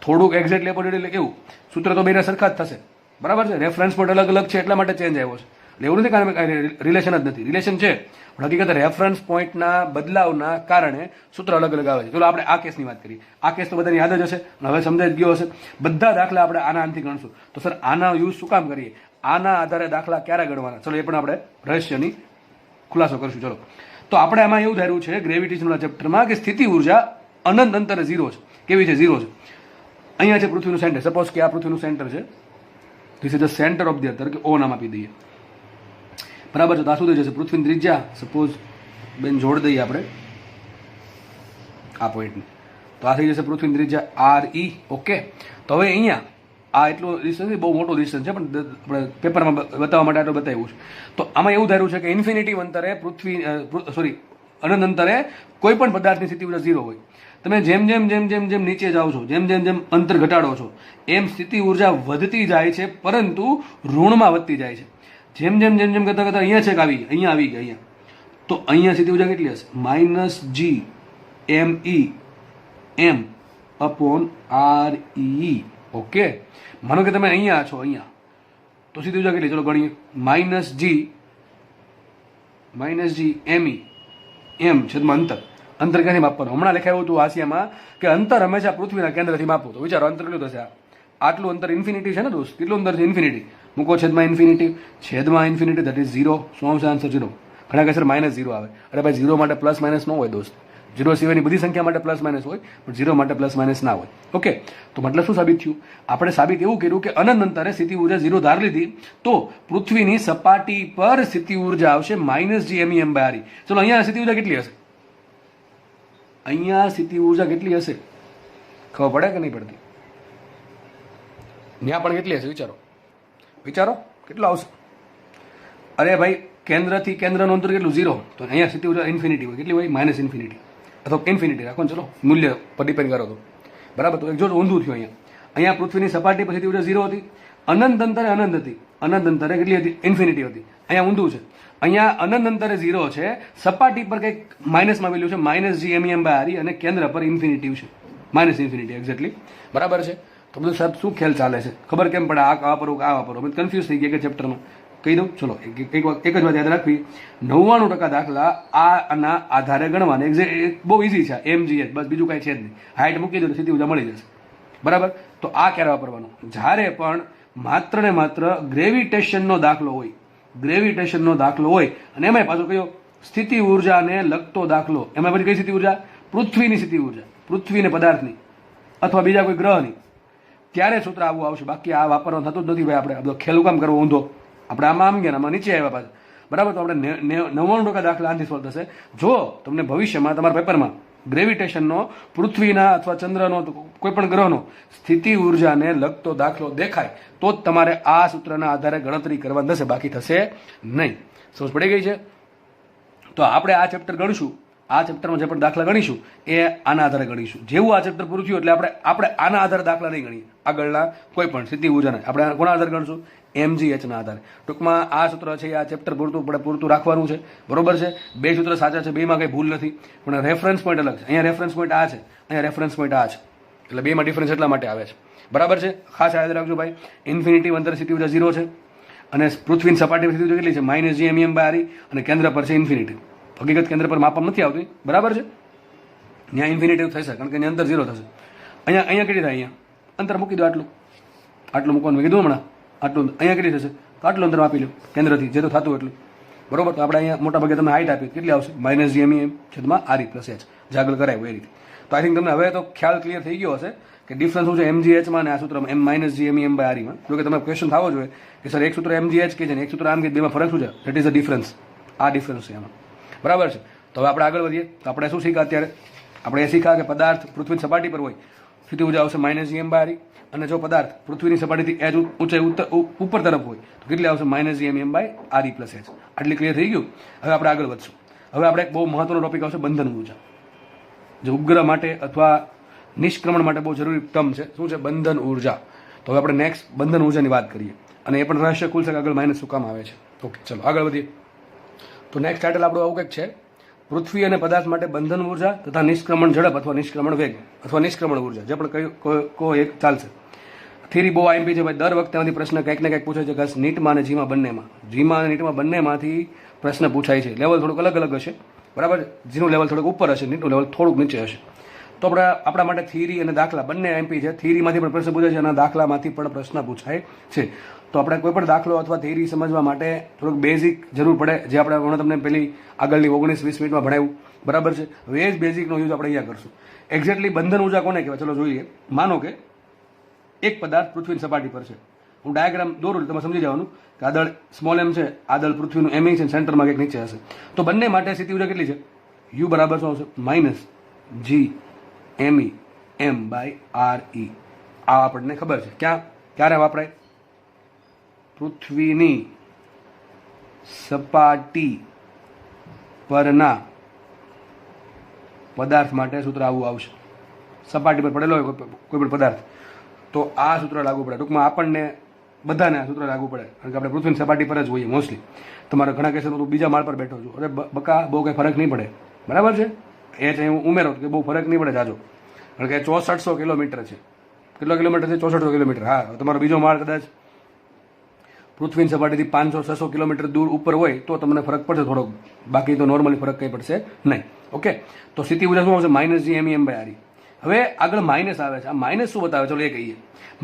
થોડુંક એક્ઝેક્ટલી અપોઝિટ એટલે કેવું? સૂત્ર તો બેના સરખા જ થશે. બરાબર છે? રેફરન્સ પોઈન્ટ અલગ અલગ છે એટલા માટે ચેન્જ આવ્યો છે. એટલે એવું નથી કારણ કે રિલેશન જ નથી. રિલેશન છે, પણ હકીકત રેફરન્સ પોઈન્ટના બદલાવના કારણે સૂત્ર અલગ અલગ આવે છે. ચલો આપણે આ કેસની વાત કરીએ. આ કેસ તો બધાને યાદ જ હશે, હવે સમજાઈ ગયો હશે. બધા દાખલા આપણે આનાથી ગણશું. તો સર આના યુઝ શું કામ કરીએ? આના આધારે દાખલા ક્યારે ગણવાના? ચલો એ પણ આપણે રહસ્યની ખુલાસો કરીશું. ચલો, તો આપણે આમાં એવું ધાર્યું છે ગ્રેવિટેશનના ચેપ્ટરમાં કે સ્થિતિ ઉર્જા અનંત અંતરે 0 છે. કેવી છે? 0 છે. અહીંયા છે પૃથ્વીનું સેન્ટર. સપોઝ કે આ પૃથ્વીનું સેન્ટર છે. This is the centre of the earth. કે ઓ નામ આપી દઈએ. બરાબર છે? તો આ શું થઈ જશે? પૃથ્વીની ત્રિજ્યા સપોઝ બેન જોડ દઈએ આપણે. આ પોઈન્ટની. તો આ થઈ જશે પૃથ્વીની ત્રિજ્યા RE. ઓકે, તો હવે અહીંયા આ એટલો ડિસ્ટન્સ બહુ મોટો ડિસ્ટન્સ છે, પણ આપણે પેપરમાં બતાવવા માટે આટલું બતાવ્યું છે. તો આમાં એવું ધાર્યું છે કે ઇન્ફિનિટી અંતરે અનંત અંતરે કોઈ પણ પદાર્થની સ્થિતિ ઊર્જા 0 હોય. તમે જેમ જેમ જેમ જેમ જેમ નીચે જાઓ છો, જેમ જેમ જેમ અંતર ઘટાડો છો, એમ સ્થિતિ ઊર્જા વધતી જાય છે, પરંતુ ઋણમાં વધતી જાય છે. જેમ જેમ જેમ જેમ કરતા કરતા અહીંયા છે કે અહીંયા આવી ગયા અહીંયા, તો અહીંયા સ્થિતિ ઊર્જા કેટલી હશે? -GME/m/RE. ઓકે, માનો કે તમે અહીંયા છો, અહીંયા તો સ્થિતિ ઊર્જા કેટલી? ચલો ગણીએ. -GME/m અંતર ક્યાંથી માપવાનું? હમણાં લખાયું હતું આસિયામાં કે અંતર હંમેશા પૃથ્વીના કેન્દ્રથી માપવું. તો વિચારો અંતર કેટલું થશે? આટલું અંતર ઇન્ફિનિટી છે ને દોસ્ત, કેટલું અંતર છે? ઇન્ફિનિટી મૂકો છેદમાં ઇન્ફિનિટી ધેટ ઇઝ 0. શું આવશે આન્સર? 0. ઘણા કહેશે -0 આવે. અરે ભાઈ 0 માટે પ્લસ માઇનસ ન હોય દોસ્ત. 0 સિવાયની બધી સંખ્યા માટે પ્લસ માઇનસ હોય, પણ 0 માટે પ્લસ માઇનસ ના હોય. ઓકે, તો મતલબ શું સાબિત થયું? આપણે સાબિત એવું કર્યું કે અનંત અંતરે સ્થિતિ ઊર્જા 0 ધાર લીધી, તો પૃથ્વીની સપાટી પર સ્થિતિ ઊર્જા આવશે -GME/RE. ચલો અહીંયા સ્થિતિ ઊર્જા કેટલી હશે? અહીંયા સ્થિતિ ઊર્જા કેટલી હશે? ખબર પડે કે નહીં પડતી? ત્યાં પણ કેટલી હશે? વિચારો વિચારો, કેટલું આવશે? અરે ભાઈ, કેન્દ્રથી કેન્દ્રનું અંતર કેટલું? 0. તો અહીંયા સ્થિતિ ઊર્જા ઇન્ફિનિટી હોય. કેટલી હોય? -ઇન્ફિનિટી અથવા ઇન્ફિનિટી રાખો ને. ચલો મૂલ્ય પર ડિપેન્ડ કરો તો બરાબર. તો એક જો ઊંધું થયું. અહીંયા પૃથ્વીની સપાટી પર સ્થિતિ ઊર્જા 0 હતી, અનંત અંતરે અનંત હતી, અનંત અંતરે કેટલી હતી? ઇન્ફિનિટી હતી. અહીંયા ઊંધું છે. અહીંયા અનંત અંતરે 0 છે, સપાટી પર કંઈક માઇનસમાં વેલ્યુ છે -GME/RE, અને કેન્દ્ર પર ઇન્ફિનિટી છે, -ઇન્ફિનિટી એક્ઝેક્ટલી. બરાબર છે. તો બધું સાહેબ શું ખ્યાલ ચાલે છે? ખબર કેમ પડે? આ વાપરો આ વાપરો, બધું કન્ફ્યુઝ થઈ ગયા કે ચેપ્ટરમાં કહી દઉં. ચલો એક જ વાત યાદ રાખવી, 99% દાખલા આના આધારે ગણવાના. એક્ઝેક્ટ બહુ ઇઝી છે. MGH બસ, બીજું કાંઈ છે જ નહીં. હાઇટ મૂકી દો તો સ્થિતિ ઊર્જા મળી જશે. બરાબર. તો આ ક્યારે વાપરવાનો? જ્યારે પણ માત્ર ને માત્ર ગ્રેવિટેશનનો દાખલો હોય, ગ્રેવિટેશનનો દાખલો હોય, અને એમાં પાછો કયો? સ્થિતિ ઊર્જાને લગતો દાખલો. એમાં પછી કઈ સ્થિતિ ઊર્જા? પૃથ્વીની સ્થિતિ ઊર્જા, પૃથ્વીને પદાર્થની અથવા બીજા કોઈ ગ્રહની. ત્યારે સૂત્ર આવું આવશે. બાકી આ વાપરવાનું થતું જ નથી ભાઈ. આપણે આ બધો ખેલું કામ કરવો ઊંધો. આપણે આમાં આમ ગયા, આમાં નીચે આવ્યા પાછા. બરાબર. તો આપણે 99% દાખલા આનાથી સોલ્વ થશે. જો તમને ભવિષ્યમાં તમારા પેપરમાં ગ્રેવિટેશનનો, પૃથ્વીના અથવા ચંદ્રનો, કોઈ પણ ગ્રહનો સ્થિતિ ઊર્જાને લગતો દાખલો દેખાય, તો જ તમારે આ સૂત્રના આધારે ગણતરી કરવાની થશે, બાકી થશે નહીં. સમજ પડી ગઈ છે? તો આપણે આ ચેપ્ટર ગણીશું. આ ચેપ્ટરમાં જે પણ દાખલા ગણીશું એ આના આધારે ગણીશું. જેવું આ ચેપ્ટર પૂરું થયું એટલે આપણે આના આધારે દાખલા નહીં ગણીએ. આગળના કોઈ પણ સ્થિતિ ઊર્જાને આપણે કોના આધારે ગણશું? MGH ના આધારે. ટૂંકમાં આ સૂત્ર છે, આ ચેપ્ટર પૂરતું રાખવાનું છે. બરોબર છે. 2 સૂત્ર સાચા છે, 2માં કંઈ ભૂલ નથી, પણ રેફરન્સ પોઈન્ટ અલગ છે. અહીંયા રેફરન્સ પોઈન્ટ આ છે, અહીંયા રેફરન્સ પોઈન્ટ આ છે, એટલે 2માં ડિફરન્સ એટલા માટે આવે છે. બરાબર છે. ખાસ યાદ રાખજો ભાઈ, ઇન્ફિનિટી અંતરે સ્થિતિ ઊર્જા 0 છે, અને પૃથ્વીની સપાટી પર સ્થિતિ ઊર્જા કેટલી છે? -GME/RE, અને કેન્દ્ર પર છે ઇન્ફિનિટી. હકીકત કેન્દ્ર પર માપવામાં નથી આવતી. બરાબર છે. ત્યાં ઇન્ફિનિટી થશે, કારણ કે એની અંતર 0 થશે. અહીંયા કેટલી થાય? અહીંયા અંતર મૂકી દો, આટલું મૂકવાનું મેં કીધું હમણાં. આટલું અહીંયા કેટલી થશે? તો આટલું અંતર આપી લો કેન્દ્રથી, જે તો થતું એટલું. બરોબર. તો આપણે અહીંયા મોટા ભાગે તમને હાઇટ આપી, કેટલી આવશે? -GME/RE+H. જાગલ કરાય એ રીતે. તો આઈ થિંક તમને હવે તો ખ્યાલ ક્લિયર થઈ ગયો હશે કે ડિફરન્સ શું છે MGHમાં અને આ સૂત્રમાં -GME/RE માં. જો કે તમે ક્વેશ્ચન થવો જોઈએ કે સર એક સૂત્ર MGH કે છે ને એક સૂત્ર આમ કે, બેમાં ફરક શું છે? That is a difference. આ ડિફરન્સ છે એમાં. બરાબર છે. તો હવે આપણે આગળ વધીએ. તો આપણે શું શીખ્યા અત્યારે? આપણે એ શીખ્યા કે પદાર્થ પૃથ્વીની સપાટી પર હોય, સ્થિતિ ઊર્જા આવશે -GME/RE, અને જો પદાર્થ પૃથ્વીની સપાટીથી ઊંચાઈ ઉપર તરફ હોય તો કેટલી આવશે? -GME/RE+H. આટલી ક્લિયર થઈ ગયું. હવે આપણે આગળ વધશું. હવે આપણે એક બહુ મહત્વનો ટોપિક આવશે, બંધન ઊર્જા. જે ઉપગ્રહ માટે અથવા નિષ્ક્રમણ માટે બહુ જરૂરી ટર્મ છે. શું છે? બંધન ઊર્જા. તો હવે આપણે નેક્સ્ટ બંધન ઊર્જાની વાત કરીએ, અને એ પણ રહસ્ય ખુલશે કે આગળ માઇનસ શું કામ આવે છે. ઓકે, ચલો આગળ વધીએ. તો નેક્સ્ટ ટાઇટલ આપણું આવું કંઈક છે, પૃથ્વી અને પદાર્થ માટે બંધન ઊર્જા તથા નિષ્ક્રમણ ઝડપ અથવા નિષ્ક્રમણ વેગ અથવા નિષ્ક્રમણ ઊર્જા, જે પણ કોઈ એક ચાલશે. થિયરી બહુ આઈએમપી છે ભાઈ. દર વખતે આમાંથી પ્રશ્ન કંઈક ને કંઈક પૂછે છે. ખાસ નીટમાં અને જીમાં બંનેમાં, જીમાં અને નીટમાં બંનેમાંથી પ્રશ્ન પૂછાય છે. લેવલ થોડુંક અલગ અલગ હશે. બરાબર. જીનું લેવલ થોડુંક ઉપર હશે, નીટનું લેવલ થોડુંક નીચે હશે. તો આપણા માટે થિયરી અને દાખલા બંને આઈએમપી છે. થિયરીમાંથી પણ પ્રશ્ન પૂછાય છે અને દાખલામાંથી પણ પ્રશ્ન પૂછાય છે. તો આપણે કોઈ પણ દાખલો અથવા થિયરી સમજવા માટે થોડુંક બેઝિક જરૂર પડે, જે આપણે હમણાં તમને પેલી આગળની 19-20 મિનિટમાં ભણાવ્યું. બરાબર છે. હવે એ જ બેઝિકનો યુઝ આપણે અહીંયા કરશું. એક્ઝેક્ટલી બંધન ઊર્જા કોને કહેવાય? ચલો જોઈએ. માનો કે એક પદાર્થ પૃથ્વીની સપાટી પર છે. હું ડાયાગ્રામ દોરું તમે સમજી જવાનું કે આ દળ સ્મોલ m છે, આ દળ પૃથ્વીનું m છે, સેન્ટરમાં કંઈક નીચે હશે. તો બંને માટે સ્થિતિ ઊર્જા કેટલી છે? U બરાબર શું આવશે? -GME ME M by R E. આ આપણને ખબર છે. ક્યારે વાપરાય? પૃથ્વીની સપાટી પરના પદાર્થ માટે સૂત્ર આવું આવશે. સપાટી પર પડેલો હોય કોઈ પણ પદાર્થ તો આ સૂત્ર લાગુ પડે. ટૂંકમાં આપણને બધાને આ સૂત્ર લાગુ પડે, કારણ કે આપણે પૃથ્વીની સપાટી પર જ હોઈએ મોસ્ટલી. તમારા ઘણા કેસમાં તું બીજા માળ પર બેઠો છું, અરે બકા બહુ કંઈ ફરક નહીં પડે, બરાબર છે. એ છે હું ઉમેરો કે બહુ ફરક નહીં પડે જાજો, કારણ કે 6400 કિલોમીટર છે. કેટલો કિલોમીટર છે? 6400 કિલોમીટર. હા, તમારો બીજો માળ કદાચ પૃથ્વીની સપાટીથી 500-600 કિલોમીટર દૂર ઉપર હોય તો તમને ફરક પડશે થોડોક, બાકી તો નોર્મલી ફરક કંઈ પડશે નહીં. ઓકે, તો સ્થિતિ ઉર્જા શું આવશે? Minus G M by R. હવે આગળ માઇનસ આવે છે. આ માઇનસ શું બતાવે? ચલો એ કહીએ.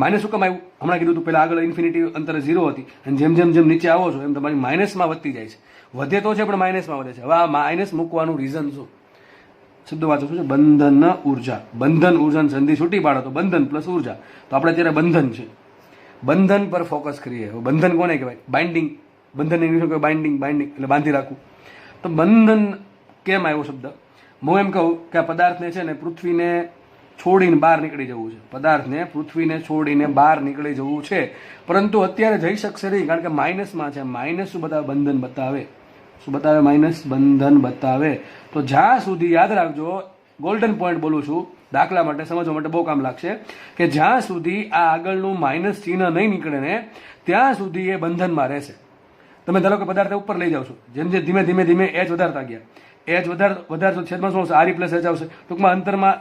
માઇનસ શું કેમ આવ્યું? હમણાં કીધું તું પહેલાં આગળ ઇન્ફિનિટી અંતરે 0 હતી, અને જેમ જેમ જેમ નીચે આવો છો એમ તમારી માઇનસમાં વધતી જાય છે. વધે તો છે પણ માઇનસમાં વધે છે. હવે આ માઇનસ મૂકવાનું રીઝન શું? શબ્દ વાંચો શું છે? બંધન ઉર્જા. બંધન ઉર્જાની સંધિ છૂટી પાડો તો બંધન પ્લસ ઉર્જા. તો આપણે અત્યારે બંધન છે, બંધન પર ફોકસ કરીએ. બંધન કોને કહેવાય? બાઇન્ડિંગ. બંધન ઇંગ્લિશમાં કહેવાય બાઇન્ડિંગ. બાઇન્ડિંગ એટલે બાંધી રાખવું. તો બંધન કેમ આવ્યો શબ્દ? હું એમ કહું કે આ પદાર્થને છે ને પૃથ્વીને છોડીને બહાર નીકળી જવું છે. પદાર્થને પૃથ્વીને છોડીને બહાર નીકળી જવું છે, પરંતુ અત્યારે જઈ શકશે નહીં, કારણ કે માઇનસમાં છે. માઇનસ શું બતાવે? બંધન બતાવે. શું બતાવે? માઇનસ બંધન બતાવે. તો જ્યાં સુધી યાદ રાખજો, ગોલ્ડન પોઈન્ટ બોલું છું દાખલા માટે, સમજવા માટે બહુ કામ લાગશે, કે જ્યાં સુધી આ આગળનું માઇનસ ચિહ્ન નહીં નીકળે ને ત્યાં સુધી એ બંધનમાં રહેશે. તમે ધારો કે પદાર્થ ઉપર લઈ જાઓ છો, જેમ જેમ ધીમે ધીમે ધીમે એચ વધારતા ગયા, એચ વધારશો છેદમાં શું આવશે? આર પ્લસ એચ આવશે. ટૂંકમાં અંતરમાં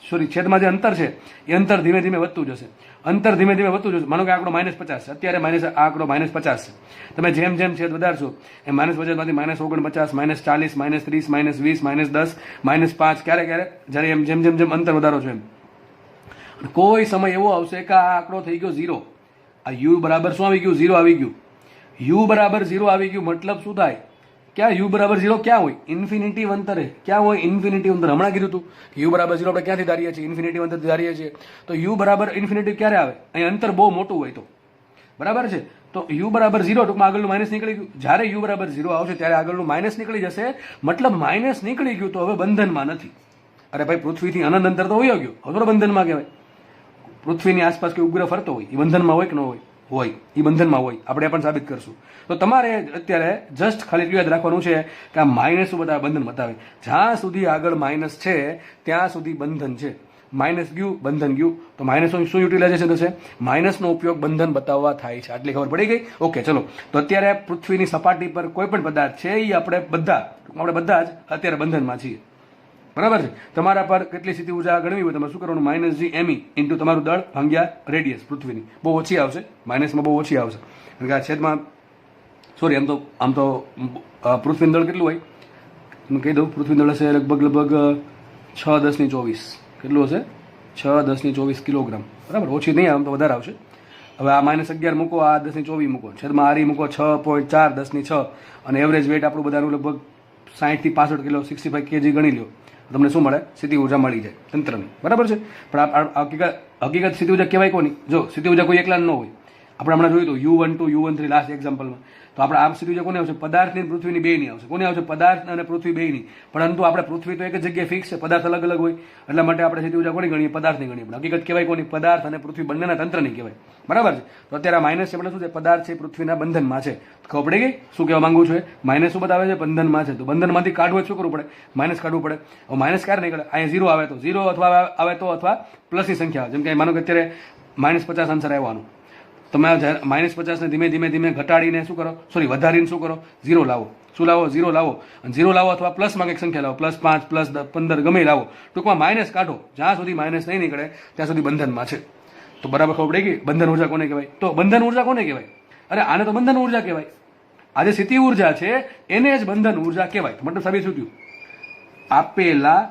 છેદમાં જે અંતર છે એ અંતર ધીમે ધીમે વધતું જશે. અંતર ધીમે ધીમે વધતું જશે. માનો કે આંકડો -50 છે, અત્યારે આંકડો -50 છે. તમે જેમ જેમ છેદ વધારશો એમ -50માંથી -49, -40, -30, -20, -10, -5, ક્યારે ક્યારે જ્યારે એમ જેમ જેમ જેમ અંતર વધારો છો એમ કોઈ સમય એવો આવશે કે આ આંકડો થઈ ગયો 0. આ યુ બરાબર શું આવી ગયું? 0 આવી ગયું. યુ બરાબર 0 આવી ગયું મતલબ શું થાય? ક્યાં યુ બરાબર 0 ક્યાં હોય? ઇન્ફિનિટી અંતરે. ક્યાં હોય? ઇન્ફિનિટી અંતર. હમણાં કીધું તું યુ બરાબર 0 આપણે ક્યાંથી ધારીએ છીએ? ઇન્ફિનિટી અંતરથી ધારીએ છીએ. તો યુ બરાબર ઇન્ફિનિટી ક્યારે આવે? અહીં અંતર બહુ મોટું હોય તો, બરાબર છે. તો યુ બરાબર 0 ટૂંકમાં આગળનું માઇનસ નીકળી ગયું. જ્યારે યુ બરાબર 0 આવશે ત્યારે આગળનું માઇનસ નીકળી જશે, મતલબ માઇનસ નીકળી ગયું તો હવે બંધનમાં નથી. અરે ભાઈ, પૃથ્વીથી અનંત અંતર તો હોય ગયો, હવે બંધનમાં કહેવાય. પૃથ્વીની આસપાસ કોઈ ઉપગ્રહ ફરતો હોય એ બંધનમાં હોય કે ન હોય? હોય. એ બંધનમાં હોય. આપણે પણ સાબિત કરશું. તો તમારે અત્યારે જસ્ટ ખાલી એટલું યાદ રાખવાનું છે કે આ માઇનસ શું બતાવે? બંધન બતાવે. જ્યાં સુધી આગળ માઇનસ છે ત્યાં સુધી બંધન છે. માઇનસ ગયું, બંધન ગયું. તો માઇનસનું શું યુટિલાઇઝેશન થશે? માઇનસનો ઉપયોગ બંધન બતાવવા થાય છે. આટલી ખબર પડી ગઈ? ઓકે, ચલો. તો અત્યારે પૃથ્વીની સપાટી પર કોઈ પણ પદાર્થ છે એ આપણે બધા જ અત્યારે બંધનમાં છીએ, બરાબર છે. તમારા પર કેટલી સ્થિતિ ઉર્જા ગણવી હોય તમારે શું કરવાનું? માઇનસ જી એમઈ ઇન્ટુ તમારું દળ ભાગ્યા રેડિયસ. પૃથ્વીની બહુ ઓછી આવશે, માઇનસમાં બહુ ઓછી આવશે, કારણ કે આ છેદમાં સોરી આમ તો પૃથ્વીનું દળ કેટલું હોય હું કહી દઉં. પૃથ્વીનું દળ હશે લગભગ 6×10⁻²4. કેટલું હશે? 6×10⁻²4 કિલોગ્રામ, બરાબર. ઓછી નહીં, આમ તો વધારે આવશે. હવે આ -11 મૂકો, આ 10⁻²4 મૂકો, છેદમાં આરી મૂકો 6.4 10⁻6, અને એવરેજ વેટ આપણું બધાનું લગભગ 60 થી 65 કિલો 65 kg ગણી લો. તમને શું મળે? સ્થિતિ ઉર્જા મળી જાય તંત્રની, બરાબર છે. પણ હકીકત સ્થિતિ ઉર્જા કહેવાય કોની? જો સ્થિતિ ઉર્જા કોઈ એકલા ન હોય. આપણે હમણાં જોયું હતું U12 U13 લાસ્ટ એક્ઝામ્પલમાં. તો આપણે આ સ્થિતિ ઉર્જા કોને આવશે? પદાર્થની પૃથ્વીની બેની આવશે. કોની આવશે? પદાર્થ અને પૃથ્વી બેની. પરંતુ આપણે પૃથ્વી તો એક જ જગ્યાએ ફિક્સ છે, પદાર્થ અલગ અલગ હોય, એટલા માટે આપણે સ્થિતિ ઉર્જા કોની ગણીએ? પદાર્થની ગણીએ. પણ હકીકત કહેવાય કોની? પદાર્થ અને પૃથ્વી બંનેના તંત્રની કહેવાય, બરાબર છે. તો અત્યારે આ માઇનસ છે એટલે શું છે? પદાર્થ છે પૃથ્વીના બંધનમાં છે. ખબર પડી ગઈ શું કહેવા માંગુ છું? માઇનસ શું બતાવે છે? બંધનમાં છે. તો બંધનમાંથી કાઢવું શું કરવું પડે? માઇનસ કાઢવું પડે. હવે માઇનસ ક્યારે નીકળે? અહીંયા 0 આવે તો 0, અથવા પ્લસની સંખ્યા. જેમ કે માનો કે અત્યારે -50 આન્સર આવવાનો, તમે -50 ને ધીમે ધીમે ધીમે ઘટાડીને શું કરો? વધારીને શું કરો? 0 લાવો. શું લાવો? 0 લાવો. અને 0 લાવો અથવા પ્લસમાં કંઈક સંખ્યા લાવો, +5 +15 ગમે લાવો. ટૂંકમાં માઇનસ કાઢો. જ્યાં સુધી માઇનસ નહીં નીકળે ત્યાં સુધી બંધનમાં છે. તો બરાબર ખબર પડી ગઈ? બંધન ઉર્જા કોને કહેવાય? તો બંધન ઉર્જા કોને કહેવાય? અરે આને તો બંધન ઉર્જા કહેવાય. આ જે સ્થિતિ ઉર્જા છે એને જ બંધન ઉર્જા કહેવાય. મતલબ સાબિત શું થયું? આપેલા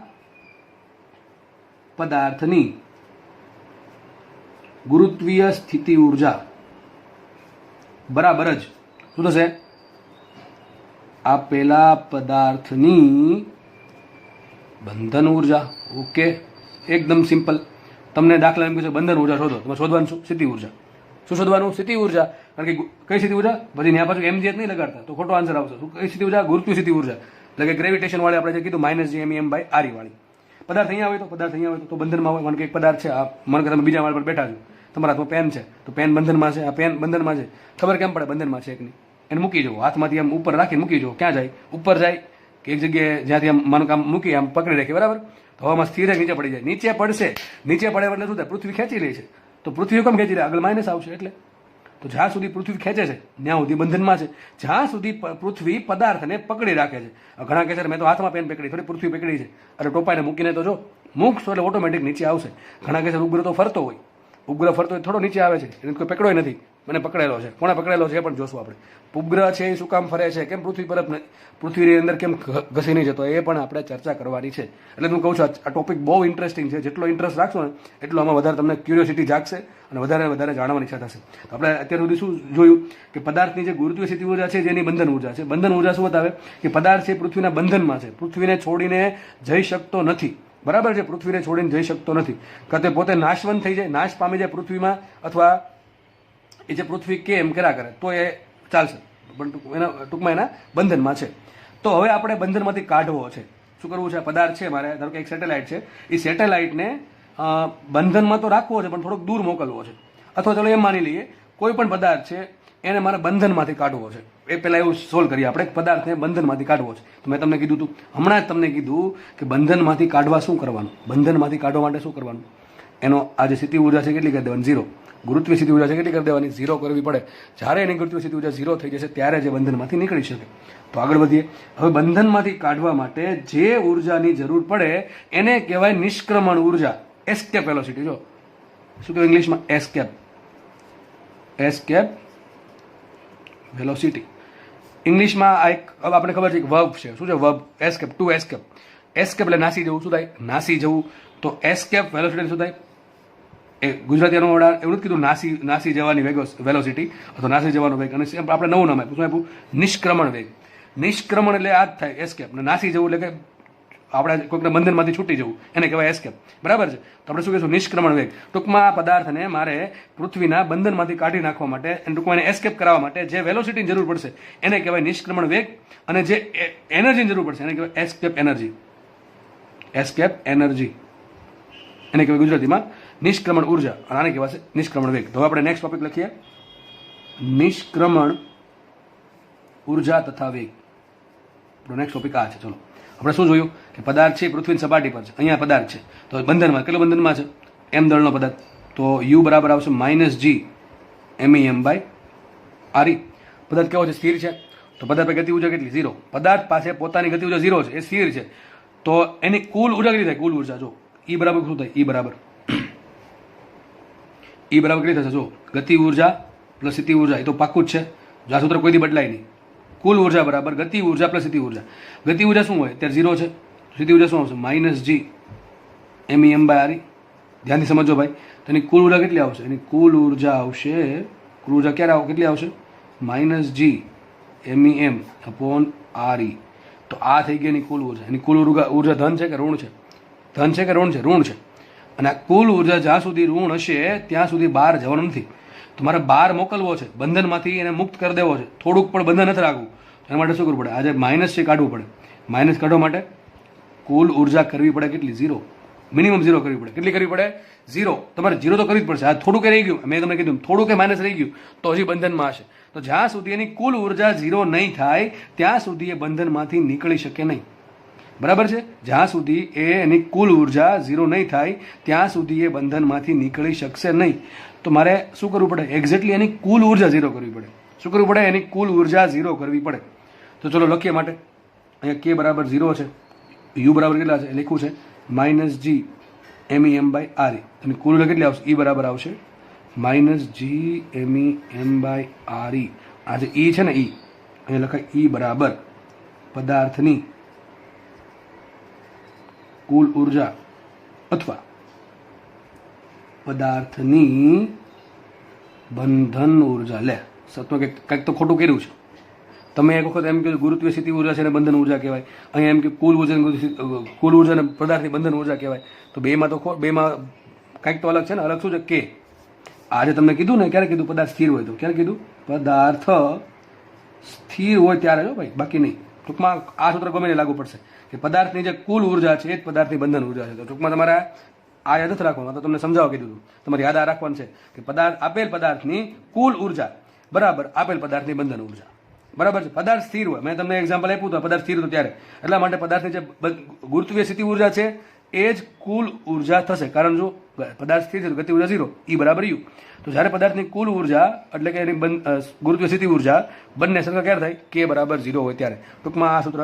પદાર્થની ગુરુત્વીય સ્થિતિ ઉર્જા બરાબર જ શું થશે? આપેલા પદાર્થની બંધન ઉર્જા. ઓકે, એકદમ સિમ્પલ. તમને દાખલા એમ કહે છે બંધન ઉર્જા શોધો, તમે શોધવાનું શું? સ્થિતિ ઉર્જા. શું શોધવાનું? સ્થિતિ ઉર્જા. કારણ કે કઈ સ્થિતિ ઉર્જા? પછી ત્યાં પાછું mgh નહીં લગાડતા તો ખોટો આન્સર આવશે. કઈ સ્થિતિ ઉર્જા? ગુરુત્વીય સ્થિતિ ઉર્જા, એટલે કે ગ્રેવિટેશન વાળી આપણે જે કીધું -gmem/re વાળી. પદાર્થ અહીંયા હોય તો પદાર્થ અહીંયા હોય તો બંધનમાં હોય. માનો કે એક પદાર્થ છે, આ માનો કે તમે બીજા માળ પર બેઠા છો, તમારા હાથમાં પેન છે, તો પેન બંધનમાં છે, આ પેન બંધનમાં છે. ખબર કેમ પડે બંધનમાં છે એકની? એને મૂકી જવું, હાથમાંથી આમ ઉપર રાખીને મૂકી જવું. ક્યાં જાય? ઉપર જાય કે એક જગ્યાએ જ્યાંથી આમ માનો કે આમ મૂકી આમ પકડી રાખી, બરાબર? તો હવામાં સ્થિર નીચે પડી જાય. નીચે પડશે, નીચે પડે એટલે શું થાય? પૃથ્વી ખેંચી લે છે. તો પૃથ્વી કેમ ખેંચી લે? આગળ માઇનસ આવશે. એટલે તો જ્યાં સુધી પૃથ્વી ખેંચે છે ત્યાં સુધી બંધનમાં છે. જ્યાં સુધી પૃથ્વી પદાર્થને પકડી રાખે છે. ઘણા કહે છે મેં તો હાથમાં પેન પકડી, થોડી પૃથ્વી પકડી છે. અરે ટોપાઈને મૂકીને તો જો, મૂકશો એટલે ઓટોમેટિક નીચે આવશે. ઘણા કહે છે ઉપગ્રહ તો ફરતો હોય, ઉપગ્રહ ફરતો હોય થોડો નીચે આવે છે, એને કોઈ પકડોય નથી. મને પકડેલો છે, કોણે પકડેલો છે એ પણ જોશું આપણે. ઉપગ્રહ છે એ શું કામ ફરે છે, કેમ પૃથ્વી પર પૃથ્વીની અંદર કેમ ઘસી નહીં જતો, એ પણ આપણે ચર્ચા કરવાની છે. એટલે હું કહું છું આ ટોપિક બહુ ઇન્ટરેસ્ટિંગ છે. જેટલો ઇન્ટરેસ્ટ રાખશો ને એટલો આમાં વધારે તમને ક્યુરિયોસિટી જાગશે અને વધારે જાણવાની ઈચ્છા થશે. તો આપણે અત્યાર સુધી શું જોયું કે પદાર્થની જે ગુરુત્વીય સ્થિતિ ઉર્જા છે જેની બંધન ઉર્જા છે. બંધન ઉર્જા શું બતાવે કે પદાર્થ છે પૃથ્વીના બંધનમાં છે, પૃથ્વીને છોડીને જઈ શકતો નથી. બરાબર છે? પૃથ્વીને છોડીને જઈ શકતો નથી. કાં તે પોતે નાશવંત થઈ જાય, નાશ પામી જાય પૃથ્વીમાં, અથવા એ જે પૃથ્વી કે એમ કર્યા કરે તો એ ચાલશે, પણ ટૂંકમાં એના બંધનમાં છે. તો હવે આપણે બંધનમાંથી કાઢવો છે. શું કરવું છે? પદાર્થ છે મારે, ધારો કે એક સેટેલાઇટ છે, એ સેટેલાઇટને બંધનમાં તો રાખવો છે પણ થોડોક દૂર મોકલવો છે. અથવા ચાલો એમ માની લઈએ કોઈ પણ પદાર્થ છે એને મારે બંધનમાંથી કાઢવો છે. એ પહેલાં એવું સોલ્વ કરીએ આપણે, પદાર્થને બંધનમાંથી કાઢવો છે. તો મેં તમને કીધું હતું, હમણાં જ તમને કીધું કે બંધનમાંથી કાઢવા શું કરવાનું, બંધનમાંથી કાઢવા માટે શું કરવાનું. એનો આ જે સ્થિતિ ઉર્જા છે કેટલી કરી દેવાની? 0. ગુરુત્વીય સ્થિતિ ઉર્જા છે કેટલી કરી દેવાની? 0 કરવી પડે. જ્યારે એની ગુરુત્વીય સ્થિતિ ઉર્જા 0 થઈ જશે ત્યારે જે બંધનમાંથી નીકળી શકે. તો આગળ વધીએ. હવે બંધનમાંથી કાઢવા માટે જે ઉર્જાની જરૂર પડે એને કહેવાય નિષ્ક્રમણ ઉર્જા, એસ્કેપ વેલોસિટી. જો શું કહેવાય ઇંગ્લિશમાં? Escape velocity. ઇંગ્લિશમાં આ એક હવે આપણે ખબર છે કે વર્બ છે. શું છે verb? Escape, to escape. Escape એટલે નાસી જવું. શું થાય? નાસી જવું. તો એસ્કેપ વેલોસિટી શું થાય? એ ગુજરાતીનું એવું નથી કીધું નાસી જવાની વેલોસિટી અથવા નાસી જવાનો વેગ. અને આપણે નવું નામ આપ્યું. શું આપ્યું? નિષ્ક્રમણ વેગ. નિષ્ક્રમણ એટલે આ જ થાય એસ્કેપ. ને નાસી જવું એટલે કે આપણે કોઈકના બંધનમાંથી છૂટી જવું, એને કહેવાય એસ્કેપ. બરાબર છે? તો આપણે શું કહીશું? નિષ્ક્રમણ વેગ. ટૂંકમાં આ પદાર્થને મારે પૃથ્વીના બંધનમાંથી કાઢી નાખવા માટે, ટૂંકમાં એને એસ્કેપ કરાવવા માટે જે વેલોસિટીની જરૂર પડશે એને કહેવાય નિષ્ક્રમણ વેગ. અને જે એનર્જીની જરૂર પડશે એને કહેવાય એસ્કેપ એનર્જી. એસ્કેપ એનર્જી એને કહેવાય ગુજરાતીમાં નિષ્ક્રમણ ઉર્જા, અને આને કહેવાશે નિષ્ક્રમણ વેગ. તો આપણે નેક્સ્ટ ટોપિક લખીએ, નિષ્ક્રમણ ઉર્જા તથા વેગ. નેક્સ્ટ ટોપિક આ છે. ચલો આપણે શું જોયું કે પદાર્થ છે પૃથ્વીની સપાટી પર છે, અહીંયા પદાર્થ છે તો બંધનમાં, કેટલો બંધનમાં છે? m દળનો પદાર્થ. તો u બરાબર આવશે -g MEM/RE. પદાર્થ કેવો છે? સ્થિર છે. તો પદાર્થ પર ગતિ ઉર્જા કેટલી? 0. પદાર્થ પાસે પોતાની ગતિ ઉર્જા 0 છે, એ સ્થિર છે. તો એની કુલ ઉર્જા કેટલી થાય? કુલ ઉર્જા જો E બરાબર શું થાય? E બરાબર કેટલી થશે? જો ગતિ ઉર્જા પ્લસ સ્થિતિ ઉર્જા, એ તો પાક્કું જ છે, આ સૂત્ર કોઈથી બદલાય નહીં. કુલ ઉર્જા બરાબર ગતિ ઉર્જા પ્લસ સ્થિતિ ઉર્જા. ગતિ ઉર્જા શું હોય? ત્યારે 0 છે. સ્થિતિ ઉર્જા શું આવશે? -g MEM/RE. ધ્યાનથી સમજો ભાઈ. તો એની કુલ ઉર્જા કેટલી આવશે? એની કુલ ઉર્જા આવશે, કુલ ઉર્જા ક્યારે કેટલી આવશે? -g MEM/RE. તો આ થઈ ગઈ એની કુલ ઉર્જા. એની કુલ ઉર્જા ધન છે કે ઋણ છે? ધન છે કે ઋણ છે? ઋણ છે. અને આ કુલ ઉર્જા જ્યાં સુધી ઋણ હશે ત્યાં સુધી બહાર જવાનું નથી. તો મારે બહાર મોકલવો છે, બંધનમાંથી એને મુક્ત કરી દેવો છે, થોડુંક પણ બંધન નથી રાખવું. એના માટે શું કરવું પડે? આજે માઇનસ છે કાઢવું પડે. માઇનસ કાઢવા માટે કુલ ઉર્જા કરવી પડે કેટલી? 0. મિનિમમ 0 કરવી પડે. કેટલી કરવી પડે? 0. તમારે 0 તો કરવી જ પડશે. આ થોડું કે રહી ગયું, મેં તમને કીધું થોડું કે માઇનસ રહી ગયું તો હજી બંધનમાં હશે. તો જ્યાં સુધી એની કુલ ઉર્જા 0 નહીં થાય ત્યાં સુધી એ બંધનમાંથી નીકળી શકે નહીં. બરાબર છે? જ્યાં સુધી એની કુલ ઉર્જા 0 નહીં થાય ત્યાં સુધી એ બંધનમાંથી નીકળી શકશે નહીં. તો મારે શું કરવું પડે? એક્ઝેક્ટલી એની કુલ ઉર્જા 0 કરવી પડે. શું કરવું પડે? એની કુલ ઉર્જા 0 કરવી પડે. તો ચલો લખીએ માટે. અહીંયા k બરાબર 0 છે, u બરાબર કેટલા છે? લખ્યું છે -g MEM/RE. અને કુલ ઉર્જા કેટલી આવશે? E બરાબર આવશે -g MEM/RE. આ જે E છે ને, E અહીંયા લખાય E બરાબર પદાર્થની કુલ ઉર્જા અથવા પદાર્થની બંધન ઉર્જા. લે સત્વ કંઈક તો ખોટું કર્યું છે. તમે એક વખત એમ કહ્યું ગુરુત્વીય સ્થિતિ ઉર્જા છે ને બંધન ઉર્જા કહેવાય, અહીંયા એમ કે કુલ ઉર્જા અને પદાર્થની બંધન ઉર્જા કહેવાય. તો બેમાં કંઈક તો અલગ છે ને. અલગ શું છે? કે આજે તમને કીધું ને, ક્યારે કીધું? પદાર્થ સ્થિર હોય. તો ક્યારે કીધું? પદાર્થ સ્થિર હોય ત્યારે જો ભાઈ, બાકી નહીં. ટૂંકમાં આ સૂત્ર ગમે લાગુ પડશે કે પદાર્થની જે કુલ ઉર્જા છે એ જ પદાર્થની બંધન ઉર્જા છે. તો ટૂંકમાં તમારે આ યાદ નથી રાખવાનું, તો તમને સમજાવવા કીધું હતું. તમારે યાદ આ રાખવાનું છે કે આપેલ પદાર્થની કુલ ઉર્જા બરાબર આપેલ પદાર્થની બંધન ઉર્જા. બરાબર છે. પદાર્થ સ્થિર હોય, મેં તમને એક્ઝામ્પલ આપ્યું હતું, પદાર્થ સ્થિર હતું ત્યારે, એટલા માટે પદાર્થની જે ગુરુત્વીય સ્થિતિ ઉર્જા છે એ જ કુલ ઉર્જા થશે. કારણ જો પદાર્થ સ્થિર છે તો ગતિ ઉર્જા 0, E બરાબર U. તો જ્યારે પદાર્થની કુલ ઉર્જા એટલે કે એની ગુરુત્વીય સ્થિતિ ઉર્જા બંને સરખા ક્યારે થાય? K બરાબર 0 હોય ત્યારે. ટૂંકમાં આ સૂત્ર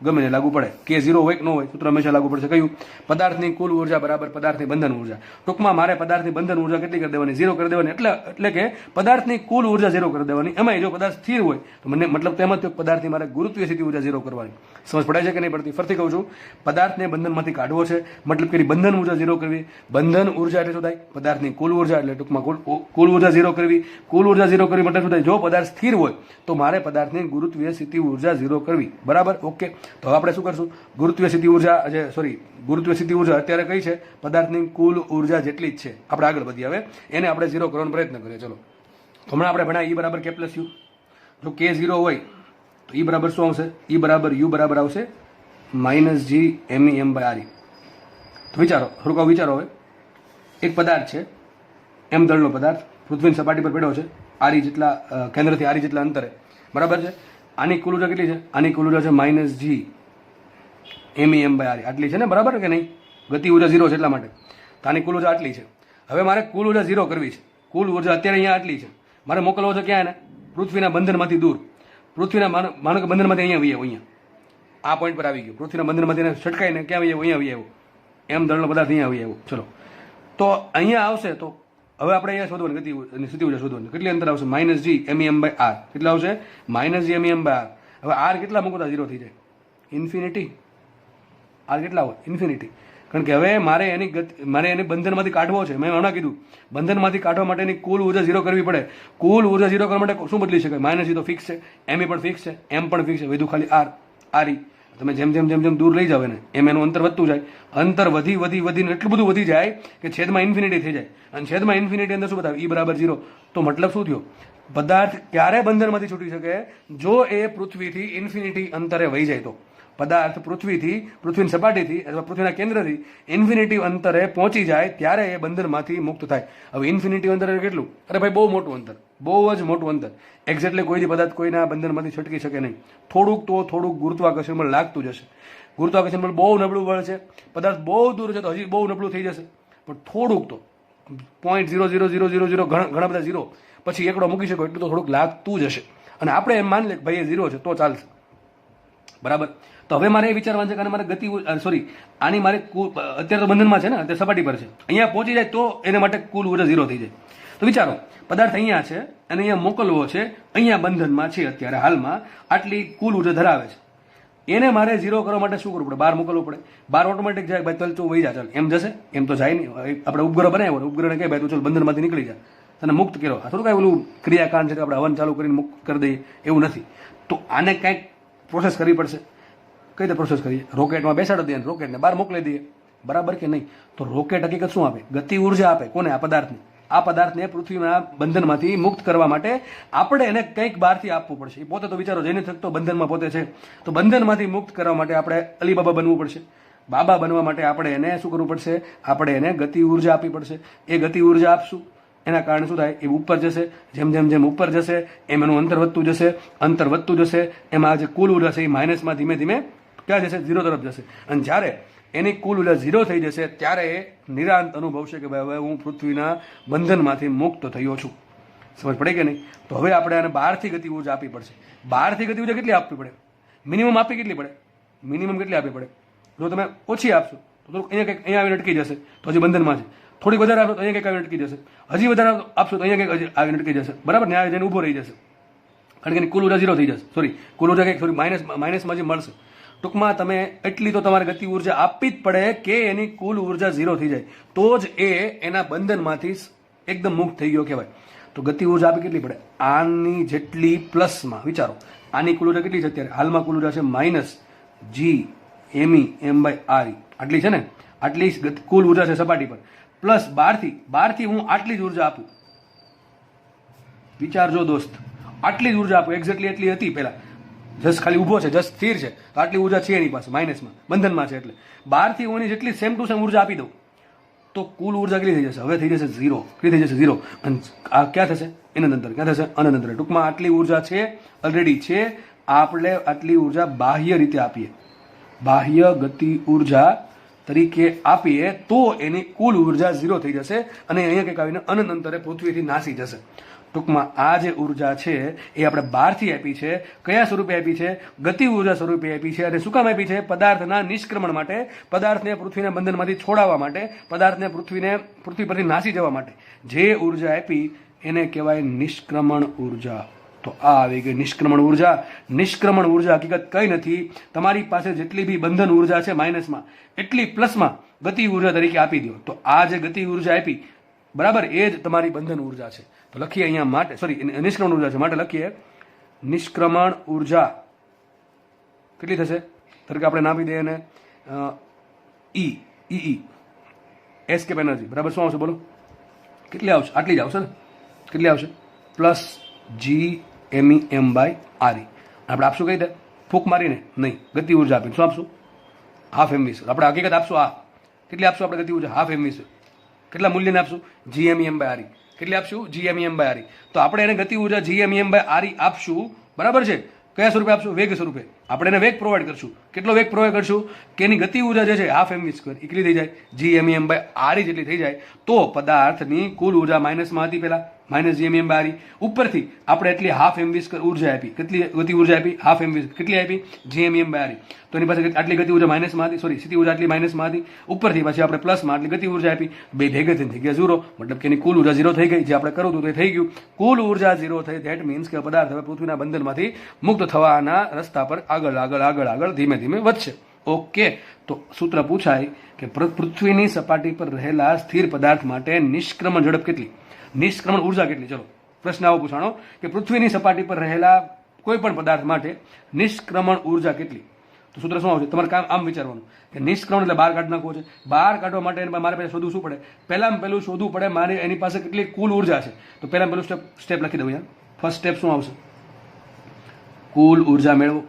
ગમે ને લાગુ પડે. K 0 હોય કે ન હોય, સૂત્ર હંમેશા લાગુ પડશે. કયું? પદાર્થની કુલ ઉર્જા બરાબર પદાર્થની બંધન ઉર્જા. ટૂંકમાં મારે પદાર્થની બંધન ઉર્જા કેટલી કરી દેવાની? 0 કરી દેવાની. એટલે કે પદાર્થની કુલ ઉર્જા 0 કરી દેવાની. એમાં જો પદાર્થ સ્થિર હોય તો મને મતલબ તેમ જ પદાર્થની મારે ગુરુત્વીય સ્થિતિ ઉર્જા 0 કરવાની. સમજ પડાય છે કે નહીં પડતી? ફરીથી કહું છું, પદાર્થને બંધનમાંથી કાઢવો છે, મતલબ કે બંધન ઉર્જા 0 કરવી. બંધન ઉર્જા એટલે શું થાય? પદાર્થની કુલ ઉર્જા, એટલે ટૂંકમાં કુલ ઉર્જા 0 કરવી. કુલ ઉર્જા 0 કરવી મતલબ શું થાય? જો પદાર્થ સ્થિર હોય તો મારે પદાર્થની ગુરુત્વીય સ્થિતિ ઉર્જા 0 કરવી. બરાબર? ઓકે. તો હવે આપણે શું કરશું? ગુરુત્વીય સ્થિતિ ઉર્જા ગુરુત્વીય સ્થિતિ ઉર્જા અત્યારે કઈ છે? પદાર્થની કુલ ઉર્જા જેટલી જ છે. આપણે આગળ વધીએ. હવે એને આપણે 0 કરવાનો પ્રયત્ન કરીએ. ચલો, હમણાં આપણે ભણ્યા E બરાબર K પ્લસ U. જો K 0 હોય તો E બરાબર શું આવશે? E બરાબર U બરાબર આવશે -G MEM/RE. તો વિચારો, થોડુંક વિચારો. હવે એક પદાર્થ છે, M દળનો પદાર્થ, પૃથ્વીની સપાટી પર પડ્યો છે, RE જેટલા કેન્દ્રથી RE જેટલા અંતરે. બરાબર છે. આની કુલ ઉર્જા કેટલી છે? આની કુલ ઉર્જા છે -G MEM/RE. આટલી છે ને? બરાબર કે નહીં? ગતિ ઉર્જા 0 છે એટલા માટે. તો આની કુલ ઉર્જા આટલી છે. હવે મારે કુલ ઉર્જા 0 કરવી છે. કુલ ઉર્જા અત્યારે અહીંયા આટલી છે, મારે મોકલવો છે ક્યાં? એને પૃથ્વીના બંધનમાંથી દૂર. પૃથ્વીના માનો કે બંધનમાંથી અહીંયા આ પોઈન્ટ પર આવી ગયો. પૃથ્વીના બંધનમાંથી એને છટકાઈને ક્યાં અહીંયા આવી આવ્યો? M દળનો પદાર્થ અહીંયા આવી આવ્યો. ચલો, તો અહીંયા આવશે. તો હવે આપણે અહીંયા શોધવાની ગતિ સ્થિતિ ઉર્જા શોધવાની. કેટલી અંતર આવશે? -G MEM/R. કેટલા આવશે? -G MEM/R. હવે R કેટલા મૂકતા 0 થઈ જાય? ઇન્ફિનિટી. R કેટલા હોય? ઇન્ફિનિટી. કારણ કે હવે મારે એને બંધનમાંથી કાઢવો છે. મેં હમણાં કીધું, બંધનમાંથી કાઢવા માટેની કુલ ઉર્જા 0 કરવી પડે. કુલ ઉર્જા 0 કરવા માટે શું બદલી શકાય? -G તો ફિક્સ છે, ME પણ ફિક્સ છે, M પણ ફિક્સ છે, વધુ ખાલી RE. તમે જેમ જેમ દૂર લઈ જાવ એને એમ એનું અંતર વધતું જાય. અંતર વધીને એટલું બધું વધી જાય કે છેદમાં ઇન્ફિનિટી થઈ જાય. અને છેદમાં ઇન્ફિનિટી અંદર શું બતાવે? E બરાબર 0. તો મતલબ શું થયો? પદાર્થ ક્યારે બંધનમાંથી છૂટી શકે? જો એ પૃથ્વીથી ઇન્ફિનિટી અંતરે વહી જાય. તો પદાર્થ પૃથ્વીની સપાટીથી અથવા પૃથ્વીના કેન્દ્રથી ઇન્ફિનિટી અંતરે પહોંચી જાય ત્યારે એ બંધનમાંથી મુક્ત થાય. હવે ઇન્ફિનિટી અંતર કેટલું? અરે ભાઈ, બહુ મોટું અંતર, બહુ જ મોટું અંતર. એક્ઝેક્ટલી કોઈ પદાર્થ કોઈના બંધનમાંથી છટકી શકે નહીં. થોડુંક ગુરુત્વાકર્ષણ બળ લાગતું જશે. ગુરુત્વાકર્ષણ બળ બહુ નબળું બળ છે. પદાર્થ બહુ દૂર છે તો હજી બહુ નબળું થઈ જશે. પણ થોડુંક તો 0.00000 ઘણા બધા 0 પછી એકડો મૂકી શકો એટલું તો થોડુંક લાગતું જ હશે. અને આપણે એમ માની લે કે ભાઈ એ 0 છે તો ચાલશે. બરાબર? તો હવે મારે એ વિચારવાનું છે કે મારે આની મારે અત્યારે તો બંધનમાં છે ને, અત્યારે સપાટી પર છે, અહીંયા પહોંચી જાય તો એને માટે કુલ ઉર્જા 0 થઈ જાય. તો વિચારો, પદાર્થ અહીંયા છે અને અહીંયા મોકલવો છે, અહીંયા બંધનમાં છે અત્યારે હાલમાં, આટલી કુલ ઉર્જા ધરાવે છે. એને મારે 0 કરવા માટે શું કરવું પડે? બહાર મોકલવું પડે. બહાર ઓટોમેટિક જાય, ભાઈ ચાલ વહી જા, ચાલ એમ જશે? એમ તો જાય નહીં. આપણે ઉપગ્રહ બનાવ્યો, ઉપગ્રહને કહે ભાઈ તું ચાલ બંધનમાંથી નીકળી જા, તને મુક્ત કર્યો. આ થોડું કાંઈ ઓલું ક્રિયાકાંડ છે કે આપણે હવન ચાલુ કરીને મુક્ત કરી દઈએ એવું નથી. તો આને કાંઈક પ્રોસેસ કરવી પડશે. કઈ રીતે પ્રોસેસ કરીએ? રોકેટમાં બેસાડી દઈએ, રોકેટને બહાર મોકલી દઈએ. બરાબર કે નહીં? તો રોકેટ હકીકત શું આપે? ગતિ ઉર્જા આપે. કોને? આ પદાર્થને. આ પદાર્થને પૃથ્વીના બંધનમાંથી મુક્ત કરવા માટે આપણે એને કંઈક બહારથી આપવું પડશે. એ પોતે તો વિચારો જઈને થકતો બંધનમાં પોતે છે, તો બંધનમાંથી મુક્ત કરવા માટે આપણે અલીબાબા બનવું પડશે. બાબા બનવા માટે આપણે એને શું કરવું પડશે? આપણે એને ગતિ ઉર્જા આપવી પડશે. એ ગતિ ઉર્જા આપશું, એના કારણે શું થાય? એ ઉપર જશે. જેમ ઉપર જશે એમ એનું અંતર વધતું જશે. એમાં જે કુલ ઉર્જા છે એ માઇનસમાં ધીમે ધીમે ક્યાં જશે? 0 તરફ જશે. અને જ્યારે એની કુલ ઉર્જા 0 થઈ જશે ત્યારે એ નિરાંત અનુભવશે કે ભાઈ હવે હું પૃથ્વીના બંધનમાંથી મુક્ત થયો છું. સમજ પડે કે નહીં? તો હવે આપણે આને બહારથી ગતિ ઉર્જા આપવી પડશે. બહારથી ગતિ ઉર્જા કેટલી આપવી પડે? મિનિમમ આપવી કેટલી પડે? મિનિમમ કેટલી આપવી પડે? જો તમે ઓછી આપશો તો થોડુંક અહીંયા આવીને અટકી જશે, તો હજી બંધનમાં છે. થોડીક વધારે આપશો તો અહીંયા કંઈક આવીને અટકી જશે. હજી વધારે આપશો તો અહીંયા કંઈક આવીને અટકી જશે. બરાબર? ન્યાય જઈને ઊભો રહી જશે. કારણ કે એની કુલ ઉર્જા 0 થઈ જશે. કુલ ઉર્જા કંઈક માઇનસમાં જે મળશે. ટૂંકમાં તમે એટલી તો તમારે ગતિ ઉર્જા આપવી જ પડે કે એની કુલ ઉર્જા 0 થઈ જાય, તો જ એ એના બંધનમાંથી એકદમ મુક્ત થઈ ગયો કહેવાય. તો ગતિ ઉર્જા આપી કેટલી પડે? આની જેટલી પ્લસમાં. વિચારો, આની કુલ ઉર્જા કેટલી છે અત્યારે? હાલમાં કુલ ઉર્જા છે -G MEM/RE. આટલી છે ને? આટલી કુલ ઉર્જા છે સપાટી પર. પ્લસ બહારથી હું આટલી જ ઉર્જા આપું. વિચારજો દોસ્ત, આટલી જ ઉર્જા આપું. એક્ઝેક્ટલી એટલી હતી પહેલા. જસ્ટ ખાલી ઊભો છે, જસ્ટ સ્થિર છે, તો આટલી ઉર્જા છે એની પાસે માઇનસમાં, બંધનમાં છે. એટલે 12 થી ઓની જેટલી સેમ ટુ સેમ ઉર્જા આપી દઉં તો કુલ ઉર્જા કેટલી થઈ જશે? હવે થઈ જશે 0. કેટલી થઈ જશે? 0. અને આ ક્યાં થશે? અનંત અંતરે. ક્યાં થશે? અનંત અંતરે. ટૂંકમાં આટલી ઉર્જા છે, ઓલરેડી છે. આપણે આટલી ઉર્જા બાહ્ય રીતે આપીએ, બાહ્ય ગતિ ઉર્જા તરીકે આપીએ તો એની કુલ ઉર્જા 0 થઈ જશે અને અહીંયા કંઈક આવીને અનંત અંતરે પૃથ્વીથી નાસી જશે. ટૂંકમાં આ જે ઉર્જા છે એ આપણે 12 થી આપી છે. કયા સ્વરૂપે આપી છે? ગતિ ઉર્જા સ્વરૂપે આપી છે. અને શું કામ આપી છે? પદાર્થના નિષ્ક્રમણ માટે, પદાર્થને પૃથ્વીના બંધનમાંથી છોડાવવા માટે, પદાર્થને પૃથ્વી પરથી નાસી જવા માટે જે ઉર્જા આપી એને કહેવાય નિષ્ક્રમણ ઉર્જા. તો આ આવી ગઈ નિષ્ક્રમણ ઉર્જા. નિષ્ક્રમણ ઉર્જા હકીકત કઈ નથી, તમારી પાસે જેટલી બી બંધન ઉર્જા છે માઇનસમાં, એટલી પ્લસમાં ગતિ ઉર્જા તરીકે આપી દો. તો આ જે ગતિ ઉર્જા આપી, બરાબર, એ જ તમારી બંધન ઉર્જા છે. તો લખીએ અહીંયા માટે, સોરી, નિષ્ક્રમણ ઉર્જા છે, માટે લખીએ નિષ્ક્રમણ ઉર્જા કેટલી થશે? તરીકે આપણે નાપી દઈએ એને ઈ એસ્કેપ એનર્જી, બરાબર. શું આવશે બોલો? કેટલી આવશે? આટલી જ આવશે ને? કેટલી આવશે? Plus GMEM/RE. આપણે આપશું કઈ રીતે? ફૂંક મારીને નહીં, ગતિ ઉર્જા આપીને. શું આપશું? Half mv². આપણે હકીકત આપશું આ. કેટલી આપશું આપણે ગતિ ઉર્જા? Half mv². કેટલા મૂલ્યને આપશું? GMEM/RE. કેટલી આપશું? GMEM/RE. તો આપણે એને ગતિ ઉર્જા GMEM/RE આપશું, બરાબર છે. કયા સ્વરૂપે આપશું? વેગ સ્વરૂપે. આપણે એને વેગ પ્રોવાઈડ કરશું. કેટલો વેગ પ્રોવાઈડ કરશું કે એની ગતિ ઉર્જા જે છે હાફ mv², કેટલી થઈ જાય? GMEM/RE જેટલી થઈ જાય. તો પદાર્થની કુલ ઉર્જા માઇનસમાં હતી પહેલા, માઇનસ GMEM/RE. ઉપરથી આપણે એટલી હાફ mv² ઉર્જા આપી. કેટલી ગતિ ઉર્જા આપી? Half mv². કેટલી આપી? GMEM/RE. તો એની પાસે આટલી ગતિ ઉર્જા માઇનસમાં હતી, સોરી, સ્થિતિ ઉર્જા આટલી માઇનસમાં હતી. ઉપરથી પછી આપણે પ્લસમાં આટલી ગતિ ઉર્જા આપી. બે ભેગા થઈને થઈ ગયા 0. મતલબ કે એની કુલ ઉર્જા 0 થઈ ગઈ. જે આપણે કરવું હતું તે થઈ ગયું. કુલ ઉર્જા 0 થઈ, ધેટ મીન્સ કે પદાર્થ હવે પૃથ્વીના બંધનમાંથી મુક્ત થવાના રસ્તા પર આગળ ધીમે ધીમે વધશે. ઓકે. તો સૂત્ર પૂછાય કે પૃથ્વીની સપાટી પર રહેલા સ્થિર પદાર્થ માટે નિષ્ક્રમણ ઝડપ કેટલી? નિષ્ક્રમણ ઉર્જા કેટલી? ચલો, પ્રશ્ન આવો પૂછાણો કે પૃથ્વીની સપાટી પર રહેલા કોઈ પણ પદાર્થ માટે નિષ્ક્રમણ ઉર્જા કેટલી? તો સૂત્ર શું આવશે? તમારે કામ આમ વિચારવાનું કે નિષ્ક્રમણ એટલે બહાર કાઢ નાખવો છે. બહાર કાઢવા માટે મારે પહેલાં શોધવું શું પડે? પહેલું શોધવું પડે મારે એની પાસે કેટલી કુલ ઉર્જા છે. તો પહેલું સ્ટેપ લખી દઉં યાર. ફર્સ્ટ સ્ટેપ શું આવશે? કુલ ઉર્જા મેળવો.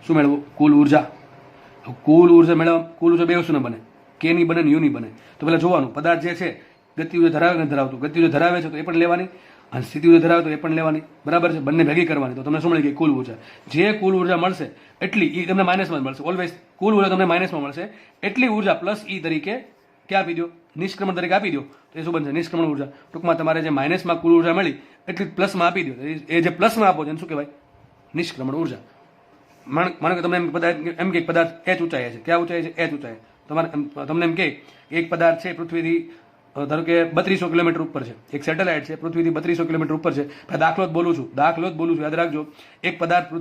શું મેળવો? કુલ ઉર્જા. કુલ ઉર્જા મેળવવા, કુલ ઉર્જા બે વસ્તુને બને, કે ની બને ને યુ ની બને. તો પહેલાં જોવાનું પદાર્થ જે છે ગતિ ઉર્જા ધરાવે કે ધરાવતું. ગતિ ઉર્જા ધરાવે છે તો એ પણ લેવાની, અને સ્થિતિ ઉર્જા ધરાવે તો એ પણ લેવાની, બરાબર છે. બંને ભેગી કરવાની. તો તમને શું મળી ગઈ? કુલ ઉર્જા. જે કુલ ઉર્જા મળશે એટલી એ તમને માઇનસમાં મળશે. ઓલવેઝ કુલ ઉર્જા તમને માઇનસમાં મળશે. એટલી ઉર્જા પ્લસ ઈ તરીકે ક્યાં આપી દો? નિષ્ક્રમણ તરીકે આપી દો. તો એ શું બનશે? નિષ્ક્રમણ ઉર્જા. ટૂંકમાં તમારે જે માઇનસમાં કુલ ઉર્જા મળી એટલી પ્લસમાં આપી દો. એ જે પ્લસમાં આપો છે શું કહેવાય? નિષ્ક્રમણ ઉર્જા. માનો કે તમને એમ કે પદાર્થ h ઊંચાઈ છે. ક્યાં ઊંચાઈ છે? h ઊંચાઈ. તમારે તમને એમ કે એક પદાર્થ છે પૃથ્વીથી ધારો કે 3200 કિલોમીટર ઉપર છે. એક સેટેલાઇટ છે પૃથ્વીથી 3200 કિલોમીટર ઉપર છે. દાખલો જ બોલું છું, યાદ રાખજો. એક પદાર્થ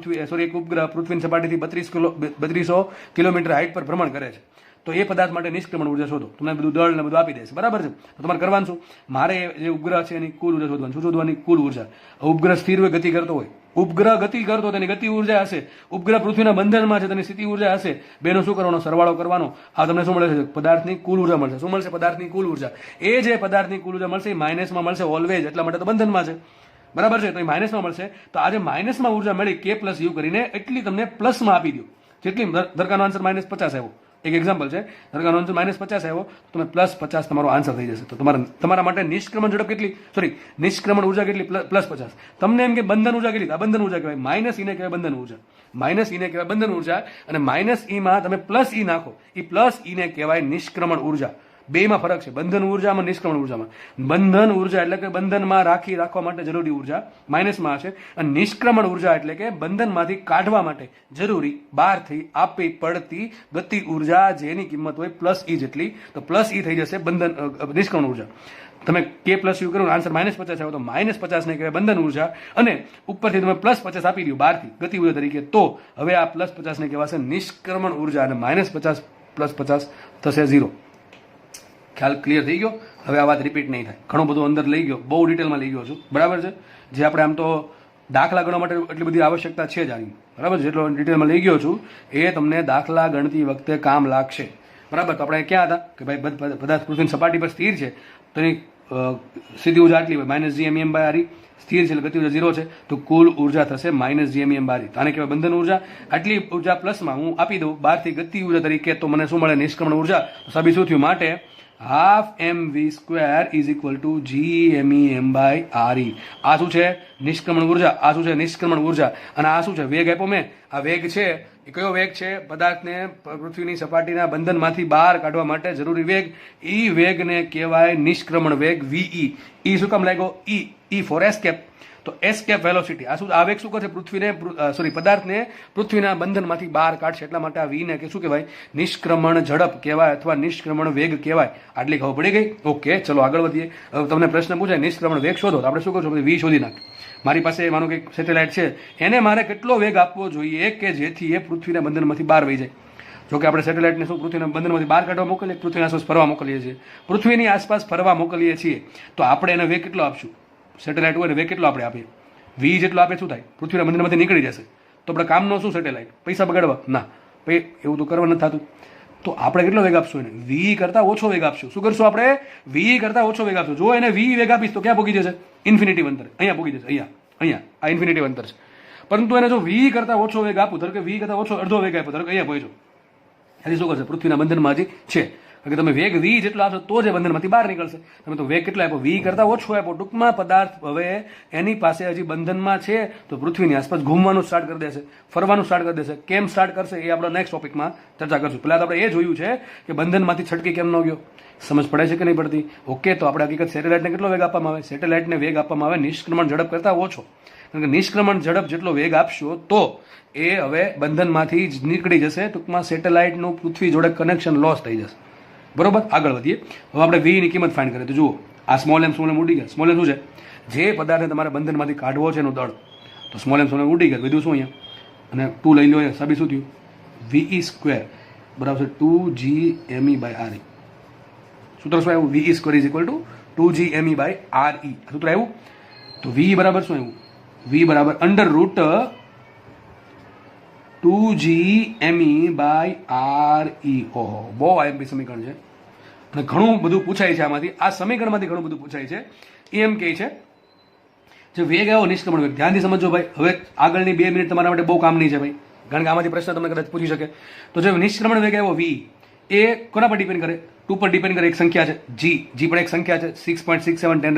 એક ઉપગ્રહ પૃથ્વીની સપાટીથી 3200 કિલોમીટર હાઇટ પર ભ્રમણ કરે છે. તો એ પદાર્થ માટે નિષ્ક્રમણ ઉર્જા શોધો. તમને બધું દળ ને બધું આપી દેશે, બરાબર છે. તો તમારે કરવાનું શું? મારે જે ઉપગ્રહ છે એની કુલ ઉર્જા શોધવાની. શું શોધવાની? કુલ ઉર્જા. ઉપગ્રહ સ્થિર હોય, ગતિ કરતો હોય, ઉપગ્રહ ગતિ કરતો તેની ગતિ ઉર્જા હશે. ઉપગ્રહ પૃથ્વીના બંધનમાં છે તેની સ્થિતિ ઉર્જા હશે. બેનો શું કરવાનો? સરવાળો કરવાનો. આ તમને શું મળે છે? પદાર્થની કુલ ઉર્જા મળશે. શું મળશે? પદાર્થની કુલ ઉર્જા. એ જે પદાર્થની કુલ ઉર્જા મળશે એ માઇનસમાં મળશે ઓલવેઝ, એટલા માટે તો બંધનમાં છે, બરાબર છે. તો એ માઇનસમાં મળશે. તો આજે માઇનસમાં ઉર્જા મળી K+U કરીને એટલી તમને પ્લસમાં આપી દો. જેટલી ધરકાનો આન્સર -50 આવ્યો. એક એક્ઝામ્પલ છે, ધરકાનો આન્સર -50 આવ્યો, તમે +50 તમારો આન્સર થઈ જશે. તો તમારા માટે નિષ્ક્રમણ ઝડપ કેટલી? સોરી, નિષ્ક્રમણ ઉર્જા કેટલી? +50. તમને એમ કે બંધન ઉર્જા કેટલી? આ બંધન ઉર્જા કહેવાય. માઇનસ ઈને કહેવાય બંધન ઉર્જા. માઇનસ ઈને કહેવાય બંધન ઉર્જા. અને માઇનસ ઈમાં તમે પ્લસ ઈ નાખો, એ પ્લસ ઈને કહેવાય નિષ્ક્રમણ ઉર્જા. બેમાં ફરક છે, બંધન ઉર્જામાં, નિષ્ક્રમણ ઉર્જામાં. બંધન ઉર્જા એટલે કે બંધનમાં રાખવા માટે જરૂરી ઉર્જા માઇનસમાં છે, અને નિષ્ક્રમણ ઉર્જા એટલે કે બંધનમાંથી કાઢવા માટે જરૂરી બહારથી આપી પડતી ગતિ ઉર્જા, જેની કિંમત હોય +E જેટલી. તો +E થઈ જશે નિષ્ક્રમણ ઉર્જા. તમે K+U કરો, આન્સર -50 આવ્યો, તો -50 ને કહેવાય બંધન ઉર્જા. અને ઉપરથી તમે +50 આપી દો બહારથી ગતિ ઉર્જા તરીકે, તો હવે આ +50 ને કહેવાશે નિષ્ક્રમણ ઉર્જા. અને -50 + 50 થશે 0. ખ્યાલ ક્લિયર થઈ ગયો? હવે આ વાત રિપીટ નહીં થાય. ઘણું બધું અંદર લઈ ગયો, બહુ ડિટેલમાં લઈ ગયો છું, બરાબર છે. જે આપણે આમ તો દાખલા ગણવા માટે એટલી બધી આવશ્યકતા છે જ આની, બરાબર. જેટલો ડિટેલમાં લઈ ગયો છું એ તમને દાખલા ગણતી વખતે કામ લાગશે, બરાબર. તો આપણે ક્યાં હતા કે ભાઈ પદાર્થ પૃથ્વીની સપાટી પર સ્થિર છે, તો એની સ્થિતિ ઉર્જા આટલી હોય, -GMEM/RE. સ્થિર છે એટલે ગતિ ઉર્જા 0 છે, તો કુલ ઉર્જા થશે -gmem/e. તો આને કહેવાય બંધન ઉર્જા. આટલી ઉર્જા પ્લસમાં હું આપી દઉં બહારથી ગતિ ઉર્જા તરીકે, તો મને શું મળે? નિષ્ક્રમણ ઉર્જા. તો સાબિત શું થયું? માટે half mv² is equal two gmem/re. આ શું છે? નિષ્ક્રમણ ઉર્જા. આ શું છે? નિષ્ક્રમણ ઉર્જા. અને આ શું છે? વેગ આપ્યો મેં. આ વેગ છે એ કયો વેગ છે? પદાર્થને પૃથ્વીની સપાટીના બંધનમાંથી બહાર કાઢવા માટે જરૂરી વેગ. ઈ વેગને કહેવાય નિષ્ક્રમણ વેગ, ve. ઈ શું કામ લાગ્યો? E for escape. તો એસ્કેપ વેલોસિટી. આ શું? આ વેગ શું કરશે? પદાર્થને પૃથ્વીના બંધનમાંથી બહાર કાઢશે. એટલા માટે આ વી ને શું કહેવાય? નિષ્ક્રમણ ઝડપ કહેવાય અથવા નિષ્ક્રમણ વેગ કહેવાય. આટલી ખબર પડી ગઈ? ઓકે, ચલો આગળ વધીએ. હવે તમને પ્રશ્ન પૂછાય નિષ્ક્રમણ વેગ શોધો, તો આપણે શું કરશું? વી શોધી નાખ. મારી પાસે માનો કે સેટેલાઇટ છે, એને મારે કેટલો વેગ આપવો જોઈએ કે જેથી એ પૃથ્વીના બંધનમાંથી બહાર વહી જાય? જો કે આપણે સેટેલાઇટને શું પૃથ્વીના બંધનમાંથી બહાર કાઢવા મોકલીએ, પૃથ્વીની આસપાસ ફરવા મોકલીએ છીએ. પૃથ્વીની આસપાસ ફરવા મોકલીએ છીએ, તો આપણે એને વેગ કેટલો આપશું? સેટેલાઇટ હોય વેગ કેટલો આપણે આપીએ? વી જેટલો આપે શું થાય? પૃથ્વીના બંધનમાંથી નીકળી જશે. તો આપણે કામનો શું સેટેલાઇટ? પૈસા બગાડવા? ના, એવું તો કરવા નથી થતું. તો આપણે કેટલો વેગ આપશું? એને વી કરતાં ઓછો વેગ આપશું. શું કરશું આપણે? વી કરતાં ઓછો વેગ આપશું. જો એને વી વેગ આપીશ તો ક્યાં પહોંચી જશે? ઇન્ફિનિટી અંતર. અહીંયા પહોંચી જશે. અહીંયા આ ઇન્ફિનિટી અંતર છે. પરંતુ એને જો વી કરતાં ઓછો વેગ આપું, ધારો કે વી કરતાં ઓછો અડધો વેગ આપ્યો, ધારો કે અહીંયા પહોંચ્યો, એથી શું કરશે? પૃથ્વીના બંધનમાં હજી છે. કે તમે વેગ વી જેટલો આપશો તો જ એ બંધનમાંથી બહાર નીકળશે. તમે તો વેગ કેટલો આપ્યો? વી કરતાં ઓછો આપ્યો. ટૂંકમાં પદાર્થ હવે એની પાસે હજી બંધનમાં છે, તો પૃથ્વીની આસપાસ ઘૂમવાનું સ્ટાર્ટ કરી દેશે, ફરવાનું સ્ટાર્ટ કરી દેશે. કેમ સ્ટાર્ટ કરશે એ આપણે નેક્સ્ટ ટોપિકમાં ચર્ચા કરશું. પહેલા તો આપણે એ જોયું છે કે બંધનમાંથી છટકી કેમ ન ગયો. સમજ પડે છે કે નહીં પડતી? ઓકે, તો આપણે હકીકત સેટેલાઇટને કેટલો વેગ આપવામાં આવે? સેટેલાઇટને વેગ આપવામાં આવે નિષ્ક્રમણ ઝડપ કરતાં ઓછો. કારણ કે નિષ્ક્રમણ ઝડપ જેટલો વેગ આપશો તો એ હવે બંધનમાંથી જ નીકળી જશે. ટૂંકમાં સેટેલાઇટનું પૃથ્વી જોડે કનેક્શન લોસ થઈ જશે. બરોબર, આગળ વધીએ. હવે આપણે વીની કિંમત ફાઇન્ડ કરીએ. તો જુઓ, આ સ્મોલ એમ ઉડી ગયા. સ્મોલ એમ શું છે? જે પદાર્થને તમારે બંધનમાંથી કાઢવો છે એનું દળ. તો સ્મોલ એમ ઉડી ગયા. વધ્યું શું અહીંયા? અને 2 લઈ લો. અહીંયા સાબિત શું થયું? ve² બરાબર છે 2gme/re. સૂત્ર શું આવ્યું? ve² is equal two 2gme/re. સૂત્ર આવ્યું. તો v બરાબર શું આવ્યું? v બરાબર √2gme/re. ઓહો, બહુ આઈએમપી સમીકરણ છે અને ઘણું બધું પૂછાય છે આમાંથી. આ સમીકરણમાંથી ઘણું બધું પૂછાય છે. એમ કહે છે જે વેગ આવ્યો નિષ્ક્રમણ વેગ. ધ્યાનથી સમજો ભાઈ. હવે આગળની 2 મિનિટ તમારા માટે બહુ કામની છે ભાઈ, કારણ કે આમાંથી પ્રશ્ન તમને કદાચ પૂછી શકે. તો જે નિષ્ક્રમણ વેગ આવ્યો વી, એ કોના પર ડિપેન્ડ કરે? 2 પર ડિપેન્ડ કરે. એક સંખ્યા છે જી પણ એક સંખ્યા છે 6.67 10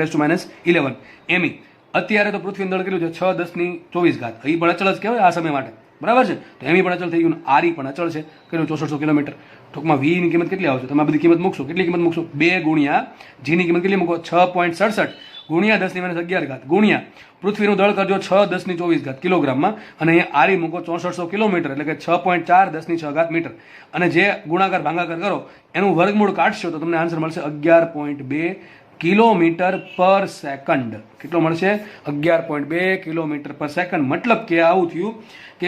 -11 એમી. અત્યારે તો પૃથ્વી દળ કેટલું છે? 6×10⁴. એ પણ અચળ જ કહેવાય આ સમય માટે, બરાબર છે? તો એમી પણ અચળ થઈ ગયું. આરી પણ અચળ છે. કેટલું? 6400 કિલોમીટર. ટૂંકમાં વી ની કિંમત કેટલી આવશે? તમે આ બધી કિંમત મૂકશો. કેટલી કિંમત મૂકશો? 2 ગુણ્યા જી ની કિંમત કેટલી મૂકો? 6.67 ગુણ્યા 10⁻11 ગુણ્યા પૃથ્વીનું દળ કરજો 6×10⁴ કિલોગ્રામમાં, અને અહીંયા આરી મૂકો 6400 કિલોમીટર, એટલે કે 6.4 10⁶ મીટર. અને જે ગુણાકાર ભાગાકાર કરો એનું વર્ગમૂળ કાઢશો તો તમને આન્સર મળશે 11.2 કિલોમીટર પર સેકન્ડ. કેટલો મળશે? 11.2 કિલોમીટર પર સેકન્ડ. મતલબ કે આવું થયું કે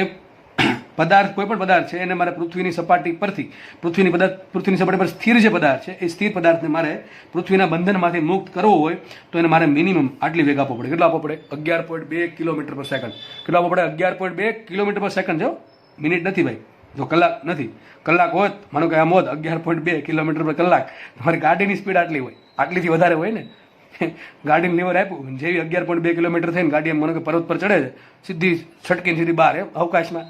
પદાર્થ, કોઈ પણ પદાર્થ છે એને મારે પૃથ્વીની સપાટી પરથી, પૃથ્વીની સપાટી પર સ્થિર જે પદાર્થ છે એ સ્થિર પદાર્થને મારે પૃથ્વીના બંધનમાંથી મુક્ત કરવો હોય તો એને મારે મિનિમમ આટલી વેગ આપવો પડે. કેટલો આપવો પડે? 11.2 કિલોમીટર પર સેકન્ડ. કેટલો આપવો પડે? 11.2 કિલોમીટર પર સેકન્ડ. જો મિનિટ નથી ભાઈ, જો કલાક નથી. કલાક હોત, માનો કે આમ હોત 11.2 કિલોમીટર પર કલાક, તમારી ગાડીની સ્પીડ આટલી હોય, આટલીથી વધારે હોય ને. ગાડીને લીવર આપ્યું, જેવી 11.2 કિલોમીટર થઈને ગાડી એમ માનો કે પર્વત પર ચડે છે, સીધી છટકીને સીધી બહાર એમ અવકાશમાં.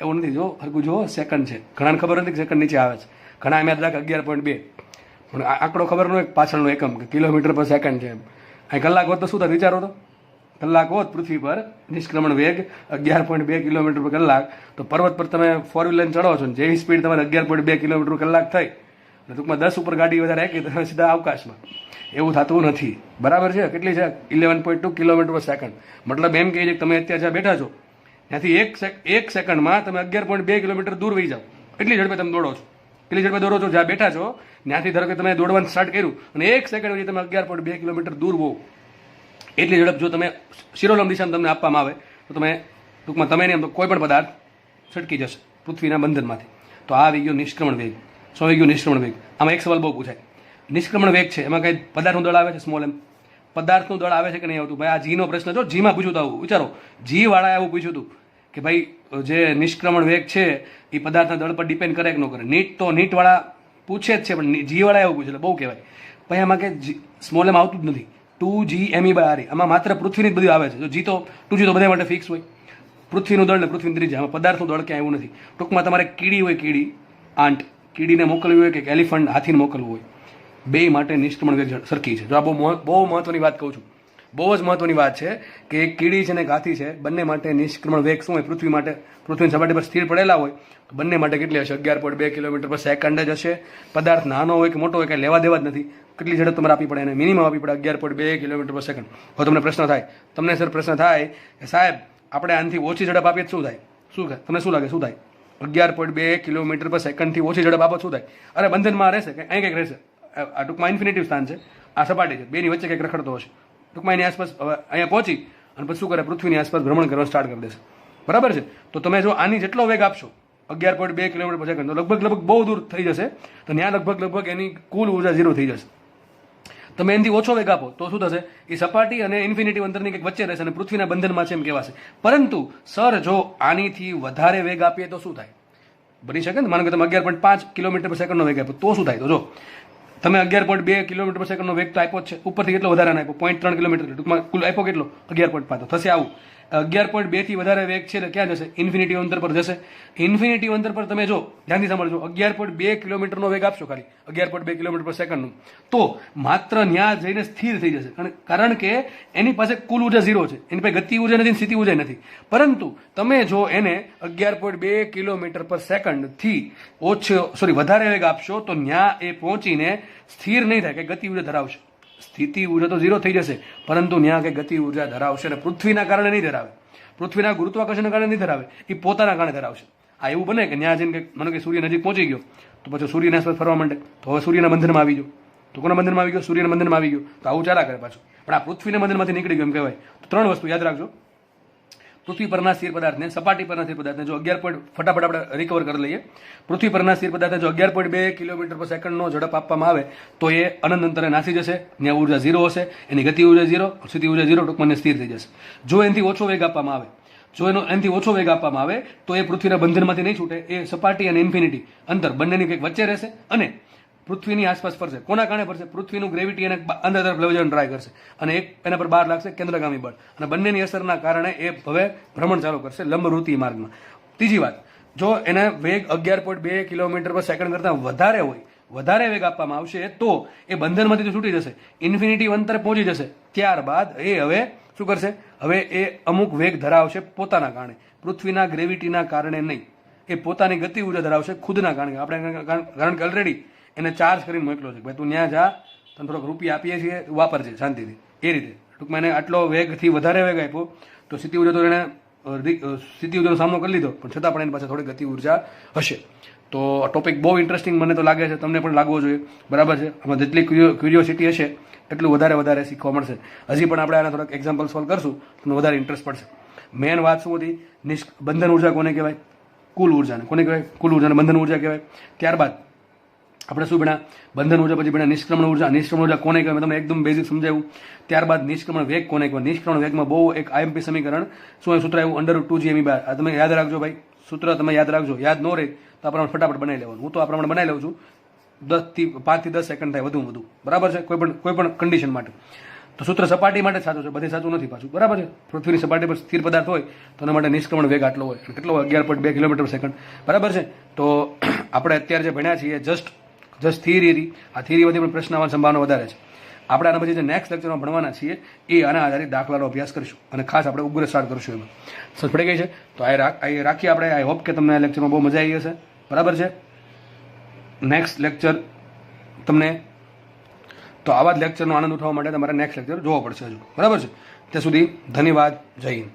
એવું નથી. જો હરકું જુઓ, સેકન્ડ છે. ઘણાને ખબર નથી કે સેકન્ડ નીચે આવે છે. ઘણા એમ યાદ રાખે 11.2, પણ આંકડો ખબર ન હોય પાછળનો એકમ કે કિલોમીટર પર સેકન્ડ છે. અહીં કલાક હોત તો શું થાય? વિચારો તો. કલાક હોત પૃથ્વી પર નિષ્ક્રમણ વેગ 11.2 કિલોમીટર પર કલાક, તો પર્વત પર તમે 4 વ્હીલર ચડો છો ને જેવી સ્પીડ તમારે 11.2 કિલોમીટર કલાક થઈ, ટૂંકમાં 10 ઉપર ગાડી વધારે રાખી તમે સીધા અવકાશમાં. એવું થતું નથી, બરાબર છે? કેટલી છે? 11.2 કિલોમીટર પર સેકન્ડ. મતલબ એમ કહે છે કે તમે અત્યારે જ્યાં બેઠા છો ત્યાંથી એક સેકન્ડમાં તમે 11.2 કિલોમીટર દૂર વહી જાઓ. એટલી ઝડપે તમે દોડો છો. કેટલી ઝડપે દોડો છો? જ્યાં બેઠા છો ત્યાંથી ધારો કે તમે દોડવાનું સ્ટાર્ટ કર્યું અને 1 સેકન્ડ પછી તમે 11.2 કિલોમીટર દૂર હોવ. એટલી ઝડપ જો તમે શિરોલમ દિશામાં તમને આપવામાં આવે તો તમે ટૂંકમાં તમે નહીં, આમ તો કોઈ પણ પદાર્થ છટકી જશે પૃથ્વીના બંધનમાંથી. તો આ આવી ગયો નિષ્ક્રમણ વેગ. શું આવી ગયું? નિષ્ક્રમણ વેગ. આમાં એક સવાલ બહુ પૂછાય. નિષ્ક્રમણ વેગ છે એમાં કઈ પદાર્થનું દળ આવે છે? સ્મોલ એમ પદાર્થનું દળ આવે છે કે નહીં આવતું? ભાઈ આ જીનો પ્રશ્ન જો જીમાં પૂછ્યું હતું, આવું વિચારો. જી વાળાએ આવું પૂછ્યું હતું કે ભાઈ જે નિષ્ક્રમણ વેગ છે એ પદાર્થના દળ પર ડિપેન્ડ કરે કે ન કરે. નીટ વાળા પૂછે જ છે, પણ જી વાળા એવું પૂછે એટલે બહુ કહેવાય. ભાઈ આમાં કે સ્મોલ એમ આવતું જ નથી. 2gme/re આમાં માત્ર પૃથ્વીની જ બધી આવે છે. જો જી તો 2g તો બધા માટે ફિક્સ હોય, પૃથ્વીનું દળ ને પૃથ્વીની ત્રિજ્યા, આમાં પદાર્થનું દળ ક્યાંય એવું નથી. ટૂંકમાં તમારે કીડી હોય, કીડી આંટ કીડીને મોકલવી હોય કે એલિફન્ટ હાથીને મોકલવું હોય, બે માટે નિષ્ક્રમણ વેગ સરખી છે. જો આ બહુ મહત્વની વાત કહું છું, બહુ જ મહત્વની વાત છે કે એક કીડી છે ને એક હાથી છે, બંને માટે નિષ્ક્રમણ વેગ શું હોય? પૃથ્વી માટે પૃથ્વીની સપાટી પર સ્થિર પડેલા હોય તો બંને માટે કેટલી હશે? 11.2 કિલોમીટર પર સેકન્ડ જ હશે. પદાર્થ નાનો હોય કે મોટો હોય, કંઈ લેવા દેવા જ નથી. કેટલી ઝડપ તમારે આપવી પડે? એને મિનિમમ આપવી પડે 11.2 કિલોમીટર પર સેકન્ડ. હવે તમને પ્રશ્ન થાય, તમને સર પ્રશ્ન થાય કે સાહેબ આપણે આનાથી ઓછી ઝડપ આપીએ શું થાય? શું થાય? તમને શું લાગે શું થાય? 11.2 કિલોમીટર પર સેકન્ડથી ઓછી ઝડપ આપો શું થાય? અરે બંધનમાં રહેશે કે અહીં કંઈક રહેશે. આ ટૂંકમાં ઇન્ફિનિટિવ સ્થાન છે, આ સપાટી છે, બેની વચ્ચે કંઈક રખડતો હશે. ટૂંકમાં એની આસપાસ હવે અહીંયા પહોંચી અને પછી શું કરે? પૃથ્વીની આસપાસ ભ્રમણ કરવા સ્ટાર્ટ કરી દેશે. બરાબર છે? તો તમે જો આની જેટલો વેગ આપશો 11.2 કિલોમીટર પર સેકન્ડ, તો લગભગ બહુ દૂર થઈ જશે. તો ત્યાં લગભગ એની કુલ ઉર્જા 0 થઈ જશે. તમે એનાથી ઓછો વેગ આપો તો શું થશે? એ સપાટી અને ઇન્ફિનિટી અંતરની કંઈક વચ્ચે રહેશે અને પૃથ્વીના બંધનમાં છે એમ કહેવાશે. પરંતુ સર જો આનીથી વધારે વેગ આપીએ તો શું થાય? બની શકે ને, માનો કે તમે 11.5 કિલોમીટર પર સેકન્ડનો વેગ આપ્યો તો શું થાય? તો જો તમે 11.2 કિલોમીટર પર સેકન્ડનો વેગ તો આપ્યો જ છે, ઉપરથી કેટલો વધારે આપ્યો? 0.3 કિલોમીટર, ટૂંકમાં કુલ આપ્યો કેટલો? 11.5. તો થશે આવું 11.2 થી વધારે વેગ છે એટલે ક્યાં જશે? ઇન્ફિનિટી અંતર પર જશે. ઇન્ફિનિટી અંતર પર તમે જો ધ્યાનથી સાંભળજો, 11.2 કિલોમીટરનો વેગ આપશો, ખાલી 11.2 કિલોમીટર પર સેકન્ડનું, તો માત્ર ત્યાં જઈને સ્થિર થઈ જશે. કારણ કે એની પાસે કુલ ઉર્જા 0 છે, એની પાસે ગતિ ઉર્જા નથી, સ્થિતિ ઉર્જા નથી. પરંતુ તમે જો એને 11.2 કિલોમીટર પર સેકન્ડથી વધારે વેગ આપશો તો ત્યાં એ પહોંચીને સ્થિર નહીં થાય, કે ગતિ ઉર્જા ધરાવશે. સ્થિતિ ઉર્જા તો 0 થઈ જશે, પરંતુ ત્યાં કંઈ ગતિ ઉર્જા ધરાવશે અને પૃથ્વીના કારણે નહીં ધરાવે, પૃથ્વીના ગુરુત્વાકર્ષણના કારણે નહીં ધરાવે, એ પોતાના કારણે ધરાવશે. આ એવું બને કે ત્યાં જઈને માનો કે સૂર્ય નજીક પહોંચી ગયો તો પછી સૂર્યની આસપાસ ફરવા માંડે, તો હવે સૂર્યના બંધનમાં આવી ગયો. તો કોના બંધનમાં આવી ગયો? સૂર્યના બંધનમાં આવી ગયો. તો આવું ચાલા કરે પાછું. પણ આ પૃથ્વીના બંધનમાંથી નીકળી ગયો એમ કહેવાય. તો 3 વસ્તુ યાદ રાખજો. પૃથ્વી પરના સ્થિર પદાર્થને, સપાટી પરના સ્થિર પદાર્થને જો 11 ફટાફટ આપણે રિકવર કરી લઈએ. પૃથ્વી પરના સ્થિર પદાર્થને જો 11.2 કિલોમીટર પર સેકન્ડનો ઝડપ આપવામાં આવે તો એ અનંત અંતરે નાસી જશે. ત્યાં ઉર્જા 0 હશે, એની ગતિ ઉર્જા 0, સ્થિતિ ઉર્જા 0, ટૂંકમાં સ્થિર થઈ જશે. જો એનાથી ઓછો વેગ આપવામાં આવે, એનાથી ઓછો વેગ આપવામાં આવે તો એ પૃથ્વીના બંધનમાંથી નહીં છૂટે, એ સપાટી અને ઇન્ફિનિટી અંતર બંનેની કંઈક વચ્ચે રહેશે અને પૃથ્વીની આસપાસ ફરશે. કોના કારણે ફરશે? પૃથ્વીનું ગ્રેવિટી એને અંદર તરફ લઈ જવાનું ટ્રાય કરશે અને એક એના પર બહાર લાગશે કેન્દ્રગામી બળ, અને બંનેની અસરના કારણે એ હવે ભ્રમણ ચાલુ કરશે લંબરૂતિ માર્ગમાં. ત્રીજી વાત, જો એને વેગ 11.2 કિલોમીટર પર સેકન્ડ કરતાં વધારે હોય, વધારે વેગ આપવામાં આવશે તો એ બંધનમાંથી તો છૂટી જશે, ઇન્ફિનિટી અંતરે પહોંચી જશે. ત્યારબાદ એ હવે શું કરશે? હવે એ અમુક વેગ ધરાવશે પોતાના કારણે, પૃથ્વીના ગ્રેવિટીના કારણે નહીં. એ પોતાની ગતિ ઉર્જા ધરાવશે ખુદના કારણે. આપણે કારણ કે ઓલરેડી એને ચાર્જ કરીને મોકલો છે, ભાઈ તું ત્યાં જા, તને થોડોક રૂપિયા આપીએ છીએ, વાપરજે શાંતિથી. એ રીતે ટૂંકમાં એને આટલો વેગથી વધારે વેગ આપ્યો તો સ્થિતિ ઉર્જા તો એને સ્થિતિ ઉર્જાનો સામનો કરી લીધો, પણ છતાં પણ એની પાસે થોડી ગતિ ઉર્જા હશે. તો આ ટોપિક બહુ ઇન્ટરેસ્ટિંગ મને તો લાગે છે, તમને પણ લાગવો જોઈએ. બરાબર છે? આમાં જેટલી ક્યુરિયોસિટી હશે એટલું વધારે શીખવા મળશે. હજી પણ આપણે આના થોડાક એક્ઝામ્પલ સોલ્વ કરશું તો વધારે ઇન્ટરેસ્ટ પડશે. મેન વાત શું હતી? બંધન ઉર્જા કોને કહેવાય? કુલ ઉર્જાને કોને કહેવાય? કુલ ઉર્જાને બંધન ઉર્જા કહેવાય. ત્યારબાદ આપણે શું ભણ્યા? બંધન ઉર્જા પછી ભણ્યા નિષ્ક્રમણ ઉર્જા. નિષ્ક્રમણ ઉર્જા કોને કહેવાય? તમને એકદમ બેઝિક સમજાવ્યું. ત્યારબાદ નિષ્ક્રમણ વેગ કોને કહેવાય? નિષ્ક્રમણ વેગમાં બહુ એક આઈએમપી સમીકરણ શું સૂત્ર આવ્યું? √2gme². આ તમે યાદ રાખજો ભાઈ, સૂત્ર તમે યાદ રાખજો. યાદ ન રહે તો આ પ્રમાણે ફટાફટ બનાવી લેવાનું. હું તો આ પ્રમાણે બનાવી લઉં છું. 5 થી 10 સેકન્ડ થાય વધુ. બરાબર છે? કોઈ પણ કન્ડિશન માટે. તો સૂત્ર સપાટી માટે સાચું છે, બધે સાચું નથી પાછું. બરાબર છે? પૃથ્વીની સપાટી પર સ્થિર પદાર્થ હોય તો એના માટે નિષ્ક્રમણ વેગ આટલો હોય. કેટલો? 11.2 કિલોમીટર સેકન્ડ. બરાબર છે? તો આપણે અત્યારે જે ભણ્યા છીએ જસ્ટ થિયરી. આ થિયરીમાંથી પણ પ્રશ્ન આવવાની સંભાવના વધારે છે. આપણે આના પછી જે નેક્સ્ટ લેક્ચરમાં ભણવાના છીએ એ આના આધારિત દાખલાનો અભ્યાસ કરીશું અને ખાસ આપણે ઉગ્ર સ્ટાર્ટ કરીશું. એમાં સમજ પડી ગઈ છે? તો આ રાખીએ આપણે. આઈ હોપ કે તમને આ લેક્ચરમાં બહુ મજા આવી હશે. બરાબર છે? નેક્સ્ટ લેક્ચર તમને, તો આવા જ લેક્ચરનો આનંદ ઉઠાવવા માટે તમારે નેક્સ્ટ લેક્ચર જોવો પડશે હજુ. બરાબર છે? ત્યાં સુધી ધન્યવાદ. જય હિન્દ.